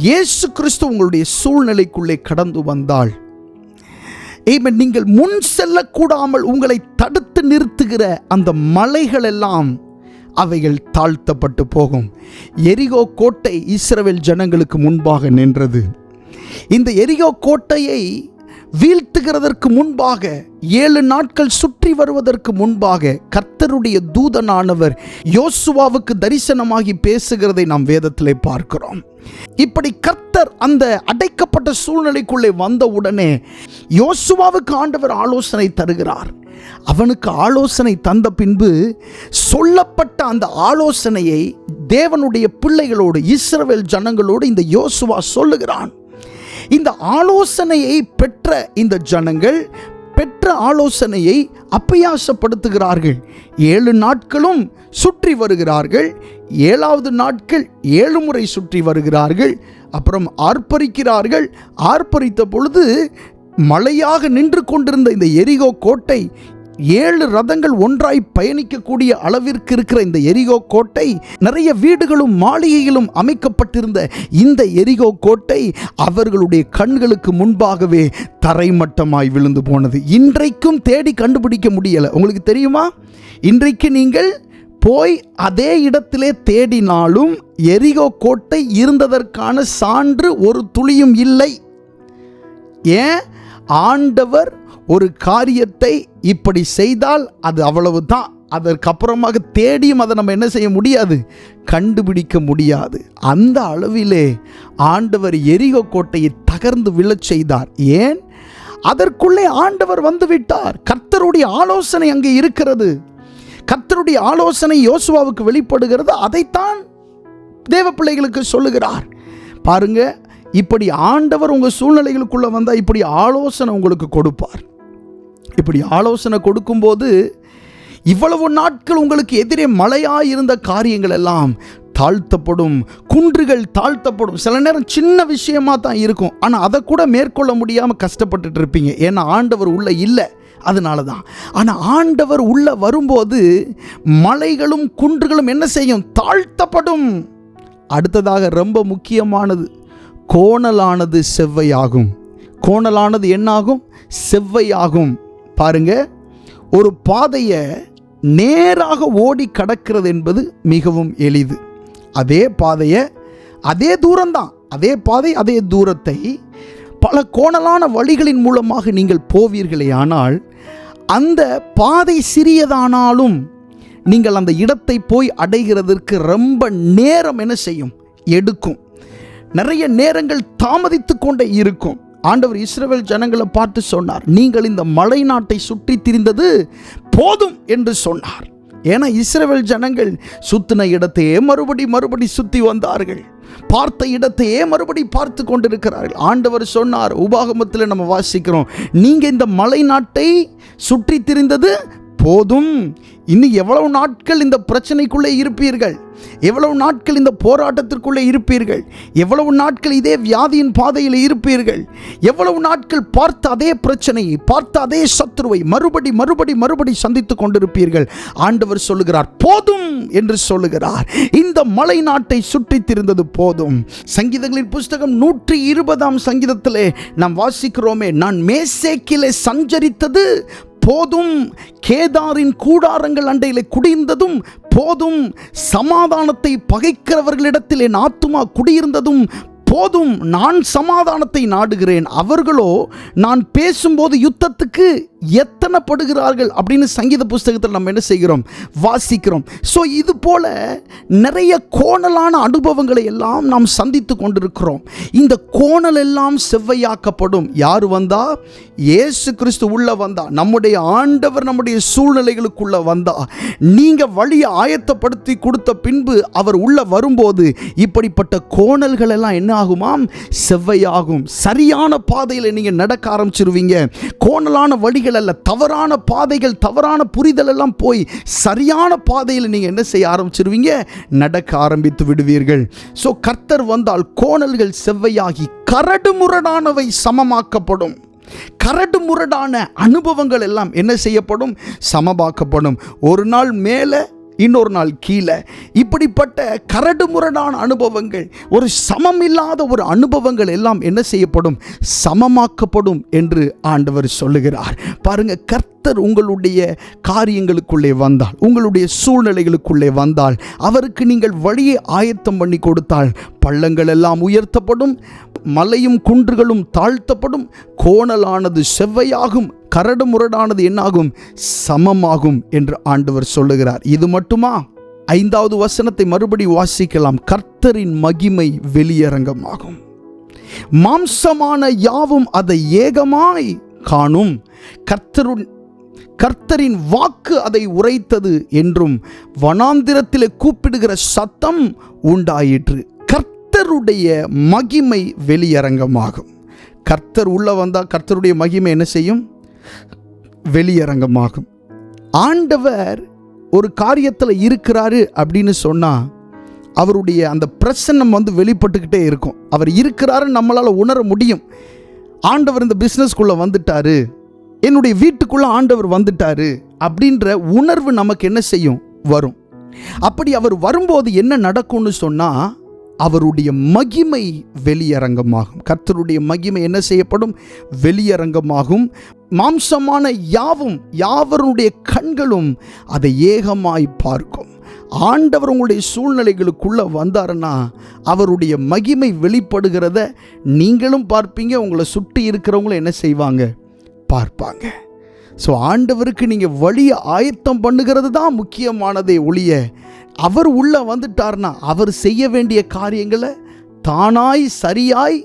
இயேசு கிறிஸ்து உங்களுடைய சூழ்நிலைக்குள்ளே கடந்து வந்தால் நீங்கள் முன் செல்லக்கூடாமல் உங்களை தடுத்து நிறுத்துகிற அந்த மலைகள் எல்லாம் அவைகள் தாழ்த்தப்பட்டு போகும். எரிகோ கோட்டை இஸ்ரவேல் ஜனங்களுக்கு முன்பாக நின்றது. இந்த எரிகோ கோட்டையை வீழ்த்துகிறதற்கு முன்பாக 7 நாட்கள் சுற்றி வருவதற்கு முன்பாக கர்த்தருடைய தூதனானவர் யோசுவாவுக்கு தரிசனமாகி பேசுகிறதை நாம் வேதத்திலே பார்க்கிறோம். இப்படி கர்த்தர் அந்த அடைக்கப்பட்ட சூழ்நிலைக்குள்ளே வந்தவுடனே யோசுவாவுக்கு ஆண்டவர் ஆலோசனை தருகிறார். அவனுக்கு ஆலோசனை தந்த பின்பு சொல்லப்பட்ட அந்த ஆலோசனையை தேவனுடைய பிள்ளைகளோடு, இஸ்ரவேல் ஜனங்களோடு இந்த யோசுவா சொல்லுகிறான். இந்த ஆலோசனையை பெற்ற இந்த ஜனங்கள் பெற்ற ஆலோசனையை அப்பியாசப்படுத்துகிறார்கள். 7 நாட்களும் சுற்றி வருகிறார்கள். 7வது நாட்கள் 7 முறை சுற்றி வருகிறார்கள். அப்புறம் ஆர்ப்பரிக்கிறார்கள். ஆர்ப்பரித்த பொழுது மலையாக நின்று கொண்டிருந்த இந்த எரிகோ கோட்டை 7 ரதங்கள் ஒன்றாய் பயணிக்கக்கூடிய அளவிற்கு இருக்கிற இந்த எரிகோ கோட்டை, நிறைய வீடுகளும் மாளிகைகளும் அமைக்கப்பட்டிருந்த இந்த எரிகோ கோட்டை அவர்களுடைய கண்களுக்கு முன்பாகவே தரைமட்டமாய் விழுந்து போனது. இன்றைக்கும் தேடி கண்டுபிடிக்க முடியலை. உங்களுக்கு தெரியுமா? இன்றைக்கு நீங்கள் போய் அதே இடத்திலே தேடினாலும் எரிகோ கோட்டை இருந்ததற்கான சான்று ஒரு துளியும் இல்லை. ஏன்? ஆண்டவர் ஒரு காரியத்தை இப்படி செய்தால் அது அவ்வளவு தான். அதற்கப்புறமாக தேடியும் அதை நம்ம என்ன செய்ய முடியாது? கண்டுபிடிக்க முடியாது. அந்த அளவிலே ஆண்டவர் எரிகோ கோட்டையை தகர்ந்து விழச் செய்தார். ஏன்? அதற்குள்ளே ஆண்டவர் வந்து விட்டார். கர்த்தருடைய ஆலோசனை அங்கே இருக்கிறது. கர்த்தருடைய ஆலோசனை யோசுவாவுக்கு வெளிப்படுகிறது. அதைத்தான் தேவ பிள்ளைகளுக்கு சொல்லுகிறார். பாருங்க, இப்படி ஆண்டவர் உங்கள் சூழ்நிலைகளுக்குள்ளே வந்தால் இப்படி ஆலோசனை உங்களுக்கு கொடுப்பார். இப்படி ஆலோசனை கொடுக்கும்போது இவ்வளவு நாட்கள் உங்களுக்கு எதிரே மலையாக இருந்த காரியங்கள் எல்லாம் தாழ்த்தப்படும். குன்றுகள் தாழ்த்தப்படும். சில நேரம் சின்ன விஷயமா தான் இருக்கும், ஆனால் அதை கூட மேற்கொள்ள முடியாமல் கஷ்டப்பட்டுட்டு இருப்பீங்க. ஏன்னா ஆண்டவர் உள்ள இல்லை, அதனால தான். ஆனால் ஆண்டவர் உள்ள வரும்போது மலைகளும் குன்றுகளும் என்ன செய்யும்? தாழ்த்தப்படும். அடுத்ததாக ரொம்ப முக்கியமானது, கோணலானது செவ்வையாகும். கோணலானது என்னாகும்? செவ்வையாகும். பாருங்க, ஒரு பாதையை நேராக ஓடி கடக்கிறது என்பது மிகவும் எளிது. அதே பாதையை, அதே தூரம்தான், அதே பாதை அதே தூரத்தை பல கோணலான வழிகளின் மூலமாக நீங்கள் போவீர்களே, ஆனால் அந்த பாதை சிறியதானாலும் நீங்கள் அந்த இடத்தை போய் அடைகிறதற்கு ரொம்ப நேரம் என்ன செய்யும்? எடுக்கும். நிறைய நேரங்கள் தாமதித்து கொண்டே இருக்கும். ஆண்டவர் இஸ்ரவேல் ஜனங்களை பார்த்து சொன்னார், நீங்கள் இந்த மலை நாட்டை சுற்றி திரிந்தது போதும் என்று சொன்னார். ஏன்னா இஸ்ரவேல் ஜனங்கள் சுத்தின இடத்தையே மறுபடி சுற்றி வந்தார்கள். பார்த்த இடத்தையே மறுபடி பார்த்து கொண்டிருக்கிறார்கள். ஆண்டவர் சொன்னார், உபாகமத்தில் நம்ம வாசிக்கிறோம், நீங்கள் இந்த மலை நாட்டை சுற்றி திரிந்தது போதும், இன்னும் எவ்வளவு நாட்கள் இந்த பிரச்சனைக்குள்ளே இருப்பீர்கள், எவ்வளவு நாட்கள் இந்த போராட்டத்திற்குள்ளே இருப்பீர்கள், எவ்வளவு நாட்கள் இதே வியாதியின் பாதையில் இருப்பீர்கள், எவ்வளவு நாட்கள் பார்த்த அதே பிரச்சனையை, பார்த்த அதே சத்துருவை மறுபடி சந்தித்துக் கொண்டிருப்பீர்கள். ஆண்டவர் சொல்லுகிறார், போதும் என்று சொல்லுகிறார். இந்த மலை நாட்டை சுற்றித் திரிந்தது போதும். சங்கீதங்களின் புஸ்தகம் 120 சங்கீதத்திலே நாம் வாசிக்கிறோமே, நான் மேசேக்கிலே சஞ்சரித்தது போதும், கேதாரின் கூடாரங்கள் அண்டையிலே குடியிருந்ததும் போதும், சமாதானத்தை பகைக்கிறவர்களிடத்தில் என் ஆத்துமா குடியிருந்ததும் போதும். நான் சமாதானத்தை நாடுகிறேன், அவர்களோ நான் பேசும்போது யுத்தத்துக்கு எத்தனைப்படுகிறார்கள் அப்படின்னு சங்கீத புஸ்தகத்தில் நம்ம என்ன செய்கிறோம், வாசிக்கிறோம். ஸோ இது போல நிறைய கோணலான அனுபவங்களை எல்லாம் நாம் சந்தித்து கொண்டிருக்கிறோம். இந்த கோணல் எல்லாம் செவ்வையாக்கப்படும். யார் வந்தா? இயேசு கிறிஸ்து உள்ள வந்தா, நம்முடைய ஆண்டவர் நம்முடைய சூழ்நிலைகளுக்குள்ள வந்தா, நீங்க வழியை ஆயத்தப்படுத்தி கொடுத்த பின்பு அவர் உள்ள வரும்போது இப்படிப்பட்ட கோணல்கள் எல்லாம் என்ன ஆகுமாம்? செவ்வையாகும். சரியான பாதையில் நீங்க நடக்க ஆரம்பிச்சிருவீங்க. கோணலான வழிகள் அல்ல, தவறான பாதைகள், தவறான புரிதல் எல்லாம் போய் சரியான பாதையில் நீங்க என்ன செய்ய ஆரம்பிச்சிருவீங்க? நடக்க ஆரம்பித்து விடுவீர்கள். ஸோ கர்த்தர் வந்தால் கோணல்கள் செவ்வையாகி கரடு முரடானவை சமமாக்கப்படும். கரடு முரடான அனுபவங்கள் எல்லாம் என்ன செய்யப்படும்? சமமாக்கப்படும். ஒரு நாள் மேலே, இன்னொரு நாள் கீழே. இப்படிப்பட்ட கரடு முரடான அனுபவங்கள், ஒரு சமம் இல்லாத ஒரு அனுபவங்கள் எல்லாம் என்ன செய்யப்படும்? சமமாக்கப்படும் என்று ஆண்டவர் சொல்லுகிறார். பாருங்க, கர்த்தர் உங்களுடைய காரியங்களுக்குள்ளே வந்தால், உங்களுடைய சூழ்நிலைகளுக்குள்ளே வந்தால், அவருக்கு நீங்கள் வழியை ஆயத்தம் பண்ணி கொடுத்தால், பள்ளங்கள் எல்லாம் உயர்த்தப்படும், மலையும் குன்றுகளும் தாழ்த்தப்படும், கோணலானது செவ்வையாகும், கரடு முரடானது என்னாகும்? சமமாகும் என்று ஆண்டவர் சொல்லுகிறார். இது மட்டுமா? 5வது வசனத்தை மறுபடி வாசிக்கலாம். கர்த்தரின் மகிமை வெளியரங்கமாகும், மாம்சமான யாவும் அதை ஏகமாய் காணும், கர்த்தரின் வாக்கு அதை உரைத்தது என்றும் வனாந்திரத்திலே கூப்பிடுகிற சத்தம் உண்டாயிற்று. கர்த்தருடைய மகிமை வெளியரங்கமாகும். கர்த்தர் உள்ள வந்தால் கர்த்தருடைய மகிமை என்ன செய்யும்? வெளியரங்கமாகும். ஆண்டவர் ஒரு காரியத்தில் இருக்கிறாரு அப்படின்னு சொன்னால் அவருடைய அந்த பிரசன்னம் வெளிப்பட்டுக்கிட்டே இருக்கும். அவர் இருக்கிறாருன்னு நம்மளால் உணர முடியும். ஆண்டவர் இந்த பிஸ்னஸ்குள்ளே வந்துட்டாரு, என்னுடைய வீட்டுக்குள்ளே ஆண்டவர் வந்துட்டாரு அப்படின்ற உணர்வு நமக்கு என்ன செய்யும்? வரும். அப்படி அவர் வரும்போது என்ன நடக்கும்னு சொன்னால், அவருடைய மகிமை வெளியரங்கமாகும். கர்த்தருடைய மகிமை என்ன செய்யப்படும்? வெளியரங்கமாகும். மாம்சமான யாவருடைய கண்களும் அதை ஏகமாய் பார்க்கும். ஆண்டவர் உங்களுடைய சூழ்நிலைகளுக்குள்ள வந்தாருன்னா அவருடைய மகிமை வெளிப்படுகிறத நீங்களும் பார்ப்பீங்க, உங்களை சுற்றி இருக்கிறவங்களும் என்ன செய்வாங்க? பார்ப்பாங்க. ஸோ ஆண்டவருக்கு நீங்கள் வழியை ஆயத்தம் பண்ணுகிறது தான் முக்கியமானதே ஒழிய, அவர் உள்ள வந்துட்டார்னா அவர் செய்ய வேண்டிய காரியங்களை தானாய் சரியாய்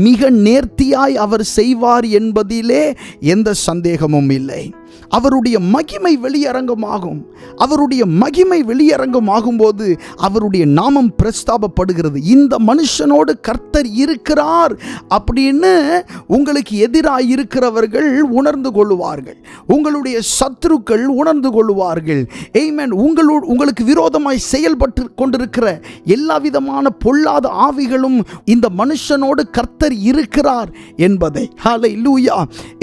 மிக நேர்த்தியாய் அவர் செய்வார் என்பதிலே எந்த சந்தேகமும் இல்லை. அவருடைய மகிமை வெளியரங்கமாகும். அவருடைய மகிமை வெளியரங்கமாகும் போது அவருடைய நாமம் பிரஸ்தாபப்படுகிறது. இந்த மனுஷனோடு கர்த்தர் இருக்கிறார் அப்படின்னு உங்களுக்கு எதிராக இருக்கிறவர்கள் உணர்ந்து கொள்ளுவார்கள். உங்களுடைய சத்துருக்கள் உணர்ந்து கொள்ளுவார்கள். ஆமென். உங்களுக்கு விரோதமாய் செயல்பட்டு கொண்டிருக்கிற எல்லா விதமான பொல்லாத ஆவிகளும் இந்த மனுஷனோடு கர்த்தர் இருக்கிறார் என்பதை, ஹல்லேலூயா,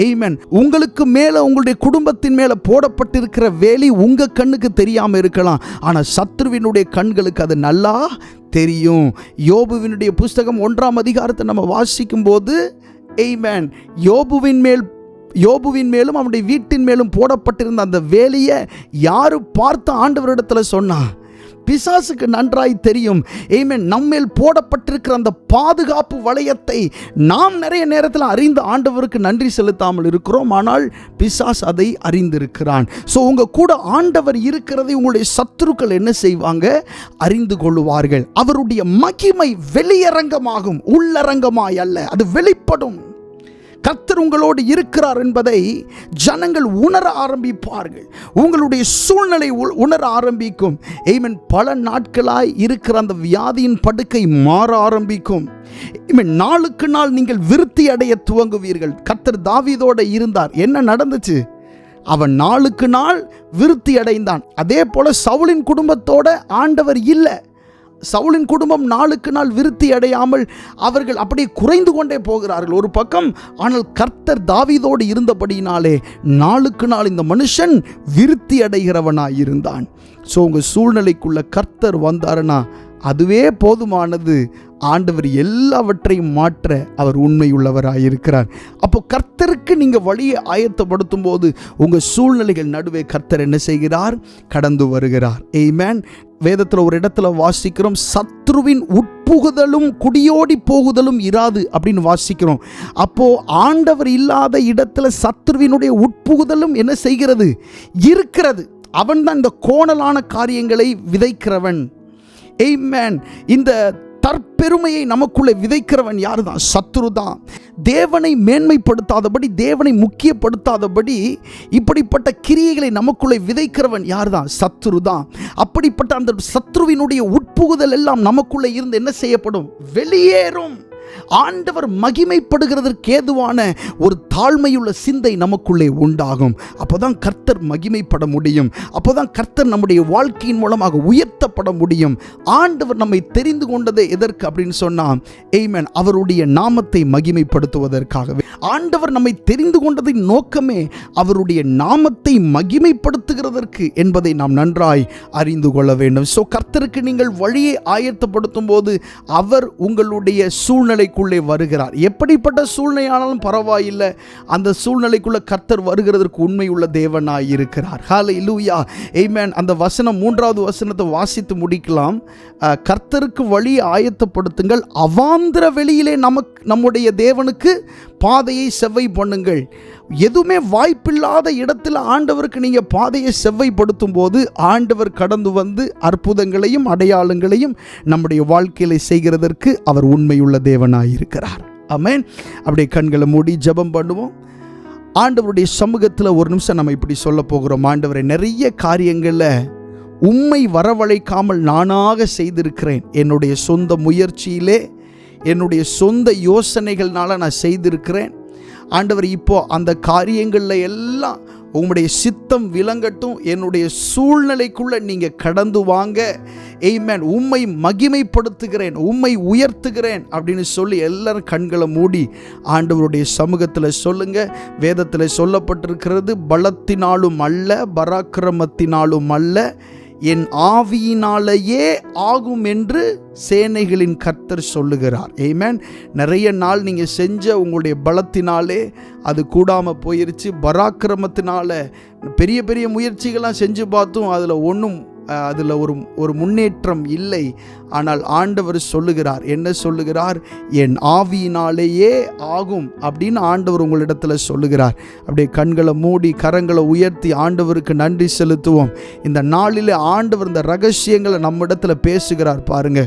ஆமென். உங்களுக்கு மேல, உங்களுடைய குடும்பத்தின் மேல போடப்பட்டிருக்கிற வேலி உங்க கண்ணுக்கு தெரியாம இருக்கலாம், ஆனா சத்ருவினுடைய கண்களுக்கு அது நல்லா தெரியும். யோபுவினுடைய புஸ்தகம் 1ஆம் அதிகாரத்தை நம்ம வாசிக்கும் போது, ஆமென், யோபுவின் மேலும் அவனுடைய வீட்டின் மேலும் போடப்பட்டிருந்த அந்த வேலியை யாரு பார்த்த ஆண்டவரிடத்துல சொன்னா? பிசாசுக்கு நன்றாய் தெரியும். ஆமென். நம்மேல் போடப்பட்டிருக்கிற அந்த பாதுகாப்பு வளையத்தை நாம் நிறைய நேரத்தில் அறிந்து ஆண்டவருக்கு நன்றி செலுத்தாமல் இருக்கிறோம். ஆனால் பிசாசு அதை அறிந்திருக்கிறான். ஸோ உங்க கூட ஆண்டவர் இருக்கிறதை உங்களுடைய சத்துருக்கள் என்ன செய்வாங்க? அறிந்து கொள்ளுவார்கள். அவருடைய மகிமை வெளியரங்கமாகும், உள்ளரங்கமாய் அல்ல, அது வெளிப்படும். கர்த்தர் உங்களோடு இருக்கிறார் என்பதை ஜனங்கள் உணர ஆரம்பிப்பார்கள். உங்களுடைய சூழ்நிலை உணர ஆரம்பிக்கும். ஆமென். பல நாட்களாய் இருக்கிற அந்த வியாதியின் படுக்கை மாற ஆரம்பிக்கும். ஆமென். நாளுக்கு நாள் நீங்கள் விருத்தி அடைய துவங்குவீர்கள். கர்த்தர் தாவீதோடு இருந்தார். என்ன நடந்துச்சு? அவன் நாளுக்கு நாள் விருத்தி அடைந்தான். அதே போல சவுலின் குடும்பத்தோட ஆண்டவர் இல்லை. சவுலின் குடும்பம் நாளுக்கு நாள் விருத்தி அடையாமல் அவர்கள் அப்படியே குறைந்து கொண்டே போகிறார்கள் ஒரு பக்கம். ஆனால் கர்த்தர் தாவீதோடு இருந்தபடியினாலே நாளுக்கு நாள் இந்த மனுஷன் விருத்தி அடைகிறவனாய் இருந்தான். ஸோ உங்கள் சூழ்நிலைக்குள்ள கர்த்தர் வந்தாருன்னா அதுவே போதுமானது. ஆண்டவர் எல்லாவற்றையும் மாற்ற அவர் உண்மையுள்ளவராயிருக்கிறார். அப்போ கர்த்தருக்கு நீங்கள் வழியை ஆயத்தப்படுத்தும் போது உங்கள் சூழ்நிலைகள் நடுவே கர்த்தர் என்ன செய்கிறார்? கடந்து வருகிறார். ஆமென். வேதத்தில் ஒரு இடத்துல வாசிக்கிறோம், சத்ருவின் உட்புகுதலும் குடியோடி போகுதலும் இராது அப்படின்னு வாசிக்கிறோம். அப்போ ஆண்டவர் இல்லாத இடத்துல சத்ருவினுடைய உட்புகுதலும் என்ன செய்கிறது? இருக்கிறது. அவன் தான் இந்த கோணலான காரியங்களை விதைக்கிறவன். ஆமென். இந்த தற்பெருமையை நமக்குள்ளே விதைக்கிறவன் யாரு தான்? சத்துரு தான். தேவனை மேன்மைப்படுத்தாதபடி, தேவனை முக்கியப்படுத்தாதபடி இப்படிப்பட்ட கிரியைகளை நமக்குள்ளே விதைக்கிறவன் யார் தான்? சத்துரு தான். அப்படிப்பட்ட அந்த சத்துருவினுடைய உட்புகுதல் எல்லாம் நமக்குள்ளே இருந்து என்ன செய்யப்படும்? வெளியேறும். ஆண்டவர் மகிமைப்படுகிறதற்கு ஏதுவான ஒரு தாழ்மையுள்ள சிந்தை நமக்குள்ளே உண்டாகும். அப்போதான் கர்த்தர் மகிமைப்பட முடியும். அப்போதான் கர்த்தர் நம்முடைய வாழ்க்கையின் மூலமாக உயர்த்தப்பட முடியும். ஆண்டவர் நம்மை தெரிந்து கொண்டதே எதற்கு அப்படின்னு சொன்னா, ஆமென், அவருடைய நாமத்தை மகிமைப்படுத்துவதற்காகவே. ஆண்டவர் நம்மை தெரிந்து கொண்டதின் நோக்கமே அவருடைய நாமத்தை மகிமைப்படுத்துகிறதற்கு என்பதை நாம் நன்றாய் அறிந்து கொள்ள வேண்டும். ஸோ கர்த்தருக்கு நீங்கள் வழியை ஆயத்தப்படுத்தும் போது அவர் உங்களுடைய சூழ்நிலைக்குள்ளே வருகிறார். எப்படிப்பட்ட சூழ்நிலையானாலும் பரவாயில்லை, அந்த சூழ்நிலைக்குள்ள கர்த்தர் வருகிறதற்கு உண்மையுள்ள தேவனாய் இருக்கிறார். ஹல்லேலூயா, ஆமென். அந்த வசனம் 3வது வசனத்தை வாசித்து முடிக்கலாம். கர்த்தருக்கு வழி ஆயத்தப்படுத்துங்கள், அவாந்திர வெளியிலே நம்முடைய தேவனுக்கு பாதையை செவ்வை பண்ணுங்கள். எதுவுமே வாய்ப்பில்லாத இடத்துல ஆண்டவருக்கு நீங்க பாதையை செவ்வைப்படுத்தும் போது ஆண்டவர் கடந்து வந்து அற்புதங்களையும் அடையாளங்களையும் நம்முடைய வாழ்க்கையில செய்கிறதற்கு அவர் உண்மையுள்ள தேவனாயிருக்கிறார். ஆமென். அப்படியே கண்களை மூடி ஜெபம் பண்ணுவோம். ஆண்டவருடைய சமூகத்தில் ஒரு நிமிஷம் நம்ம இப்படி சொல்ல போகிறோம். ஆண்டவரை, நிறைய காரியங்களில் உம்மை வரவழைக்காமல் நானாக செய்திருக்கிறேன். என்னுடைய சொந்த முயற்சியிலே, என்னுடைய சொந்த யோசனைகள்னால நான் செய்திருக்கிறேன். ஆண்டவர், இப்போ அந்த காரியங்களில் எல்லாம் உம்முடைய சித்தம் விளங்கட்டும். என்னுடைய சூழ்நிலைக்குள்ள நீங்க கடந்து வாங்க. ஆமென். உம்மை மகிமைப்படுத்துகிறேன், உம்மை உயர்த்துகிறேன் அப்படின்னு சொல்லி எல்லாரும் கண்களை மூடி ஆண்டவருடைய சமூகத்தில் சொல்லுங்க. வேதத்தில் சொல்லப்பட்டிருக்கிறது, பலத்தினாலும் அல்ல, பராக்கிரமத்தினாலும் அல்ல, என் ஆவியினாலேயே ஆகும் என்று சேனைகளின் கர்த்தர் சொல்லுகிறார். ஆமென். நிறைய நாள் நீங்கள் செஞ்ச உங்களுடைய பலத்தினாலே அது கூடாமல் போயிருச்சு. பராக்கிரமத்தினால பெரிய பெரிய முயற்சிகள்லாம் செஞ்சு பார்த்தும் அதில் ஒரு முன்னேற்றம் இல்லை. ஆனால் ஆண்டவர் சொல்லுகிறார், என்ன சொல்லுகிறார்? என் ஆவியினாலேயே ஆகும் அப்படின்னு ஆண்டவர் உங்களிடத்தில் சொல்லுகிறார். அப்படியே கண்களை மூடி கரங்களை உயர்த்தி ஆண்டவருக்கு நன்றி செலுத்துவோம். இந்த நாளில் ஆண்டவர் இந்த ரகசியங்களை நம்மிடத்தில் பேசுகிறார். பாருங்க,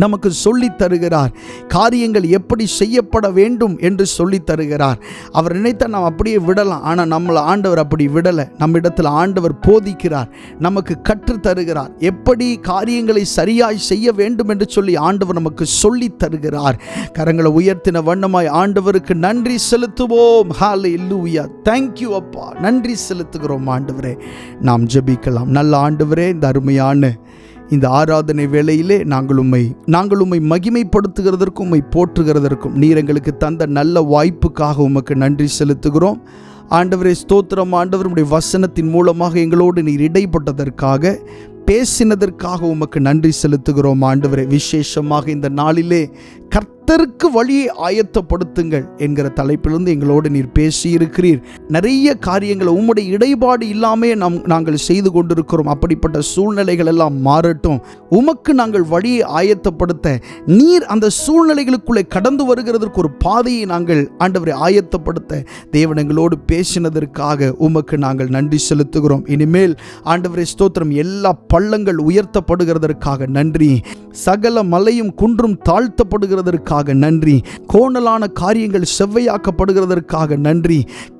நமக்கு சொல்லி தருகிறார். காரியங்கள் எப்படி செய்யப்பட வேண்டும் என்று சொல்லி தருகிறார். அவர் நினைத்தால் நாம் அப்படியே விடலாம். ஆனால் நம்மளை ஆண்டவர் அப்படி விடலை. நம்மிடத்தில் ஆண்டவர் போதிக்கிறார், நமக்கு கற்று தருகிறார். எப்படி காரியங்களை சரியாய் செய்ய வேண்டும் என்று சொல்லி ஆண்டவர் நமக்கு சொல்லி தருகிறார். கரங்களை உயர்த்தின வண்ணமாய் ஆண்டவருக்கு நன்றி செலுத்துவோம். ஹல்லேலூயா. தேங்க்யூ அப்பா, நன்றி செலுத்துகிறோம் ஆண்டவரே. நாம் ஜெபிக்கலாம். நல்ல ஆண்டவரே, இந்த அருமையான இந்த ஆராதனை வேளையிலே நாங்கள் உம்மை மகிமைப்படுத்துகிறதற்கும் உம்மை போற்றுகிறதற்கும் நீர் எங்களுக்கு தந்த நல்ல வாய்ப்புக்காக உமக்கு நன்றி செலுத்துகிறோம். ஆண்டவரே ஸ்தோத்திரம். ஆண்டவர் உம்முடைய வசனத்தின் மூலமாக எங்களோடு நீர் இடைப்பட்டதற்காக, பேசினதற்காக உமக்கு நன்றி செலுத்துகிறோம். ஆண்டவரே, விசேஷமாக இந்த நாளிலே கர்த்தருக்கு வழியை ஆயத்தப்படுத்துங்கள் என்கிற தலைப்பிலிருந்து எங்களோடு நீர் பேசியிருக்கிறீர். நிறைய காரியங்களை உம்முடைய இடைபாடு இல்லாமே நாங்கள் செய்து கொண்டிருக்கிறோம். அப்படிப்பட்ட சூழ்நிலைகள் எல்லாம் மாறட்டும். உமக்கு நாங்கள் வழியை ஆயத்தப்படுத்த நீர் அந்த சூழ்நிலைகளுக்குள்ளே கடந்து வருகிறதற்கு ஒரு பாதையை நாங்கள் ஆண்டவரை ஆயத்தப்படுத்த தேவன் எங்களோடு பேசினதற்காக உமக்கு நாங்கள் நன்றி செலுத்துகிறோம். இனிமேல் ஆண்டவரை ஸ்தோத்திரம், எல்லா பள்ளங்கள் உயர்த்தப்படுகிறதற்காக நன்றி. சகல மலையும் குன்றும் தாழ்த்தப்படுகிறதற்காக நன்றி. கோணலான காரியங்கள் செவ்வையாக்கப்படுகிறதற்காக நன்றி.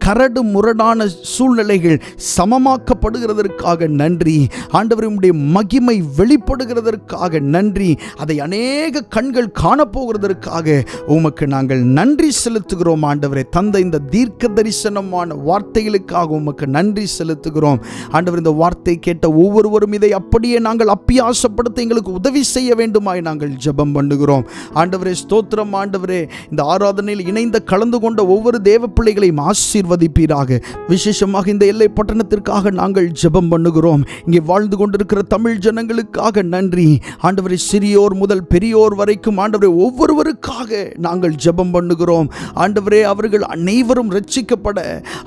கரடு முரடான சூழ்நிலைகள் சமமாக்கப்படுகிறதற்காக நன்றி ஆண்டவரே. உம்முடைய மகிமை வெளிப்படுகிறதற்காக நன்றி. அதை அநேக கண்கள் காணப்போகிறதற்காக உமக்கு நாங்கள் நன்றி செலுத்துகிறோம் ஆண்டவரே. தந்த இந்த தீர்க்க தரிசனமான வார்த்தைகளுக்காக உமக்கு நன்றி செலுத்துகிறோம் ஆண்டவர். இந்த வார்த்தை கேட்ட ஒவ்வொருவரும் இதை அப்படியே நாங்கள் அப்பியாசப்படுத்த எங்களுக்கு உதவி செய்ய வேண்டுமாய் நாங்கள் ஜெபம் பண்ணுகிறோம் ஆண்டவரே. ஸ்தோத்திரம் ஆண்டவரே. இந்த ஆராதனையில் இணைந்த கலந்து கொண்ட ஒவ்வொரு தேவ பிள்ளைகளையும் ஆசீர்வதிப்பீராக. விசேஷமாக இந்த எல்லை பட்டணத்திற்காக நாங்கள் ஜெபம் பண்ணுகிறோம். இங்கே வாழ்ந்து கொண்டிருக்கிற தமிழ் ஜனங்களுக்காக நன்றி ஆண்டவரே. சிறியோர் முதல் பெரியோர் வரைக்கும் ஆண்டவரே ஒவ்வொருவருக்காக நாங்கள் ஜெபம் பண்ணுகிறோம் ஆண்டவரே. அவர்கள் அனைவரும் ரட்சிக்கப்பட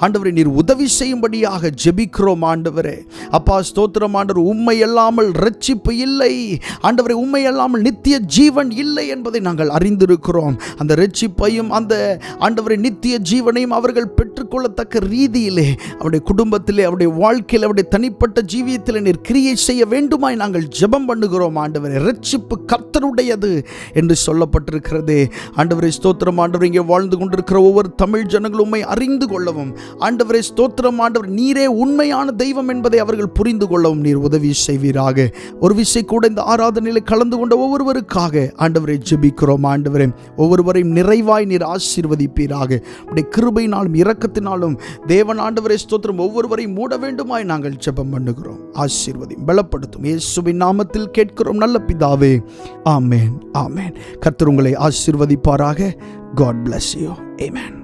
ஆண்டவரே நீர் உதவி செய்யும்படியாக ஜெபிக்கிறோம் ஆண்டவரே. அப்பா ஸ்தோத்திரம் ஆண்டவர். உம்மை அல்லாமல் ரட்சிப்பு இல்லை ஆண்டவரே. உம்மை அல்லாமல் நித்திய ஜீவன் இல்லை என்பதை நாங்கள் அறிந்திருக்கிறோம். அந்த ரட்சிப்பையும் அந்த ஆண்டவரே நித்திய ஜீவனையும் அவர்கள் பெற்றுக்கொள்ளத்தக்க ரீதியிலே அவருடைய குடும்பத்திலே அவருடைய வாழ்க்கையில் அவருடைய தனிப்பட்ட ஜீவியத்தில் நீர் கிரியை செய்ய வேண்டுமாய் நாங்கள் ஜெபம் பண்ணுகிறோம் ஆண்டவரே. ரட்சிப்பு கர்த்தருடையது என்று சொல்லப்பட்டிருக்கிறதே ஆண்டவரே. ஸ்தோத்திரம் ஆண்டவர். இங்கே வாழ்ந்து கொண்டிருக்கிற ஒவ்வொரு தமிழ் ஜனங்களும் உம்மை அறிந்து கொள்ளவும் ஆண்டவரே ஸ்தோத்திரம் ஆண்டவர். நீரே உண்மையான தெய்வம் என்பதை அவர்கள் புரிந்து கொள்ளவும் நீர் உதவி செய்வீராக. ஒரு விஷயம் கூட இந்த ஆராதனையில் கலந்து கொண்ட ஒவ்வொருவருக்காக ஆண்டவரை ஜெபிக்கிறோம் ஆண்டவரே. ஒவ்வொருவரையும் நிறைவாய் நீர் ஆசீர்வதிப்பீராக. உடைய கிருபையினாலும் இரக்கத்தினாலும் தேவன் ஆண்டவரே ஸ்தோத்திரம் ஒவ்வொருவரையும் மூட வேண்டுமாய் நாங்கள் ஜெபம் பண்ணுகிறோம். ஆசீர்வதியும் பலப்படுத்தும் இயேசுவின் நாமத்தில் கேட்கிறோம் நல்ல பிதாவே. ஆமென் ஆமென். கர்த்தர் உங்களை ஆசீர்வதிப்பாராக. God bless you. Amen.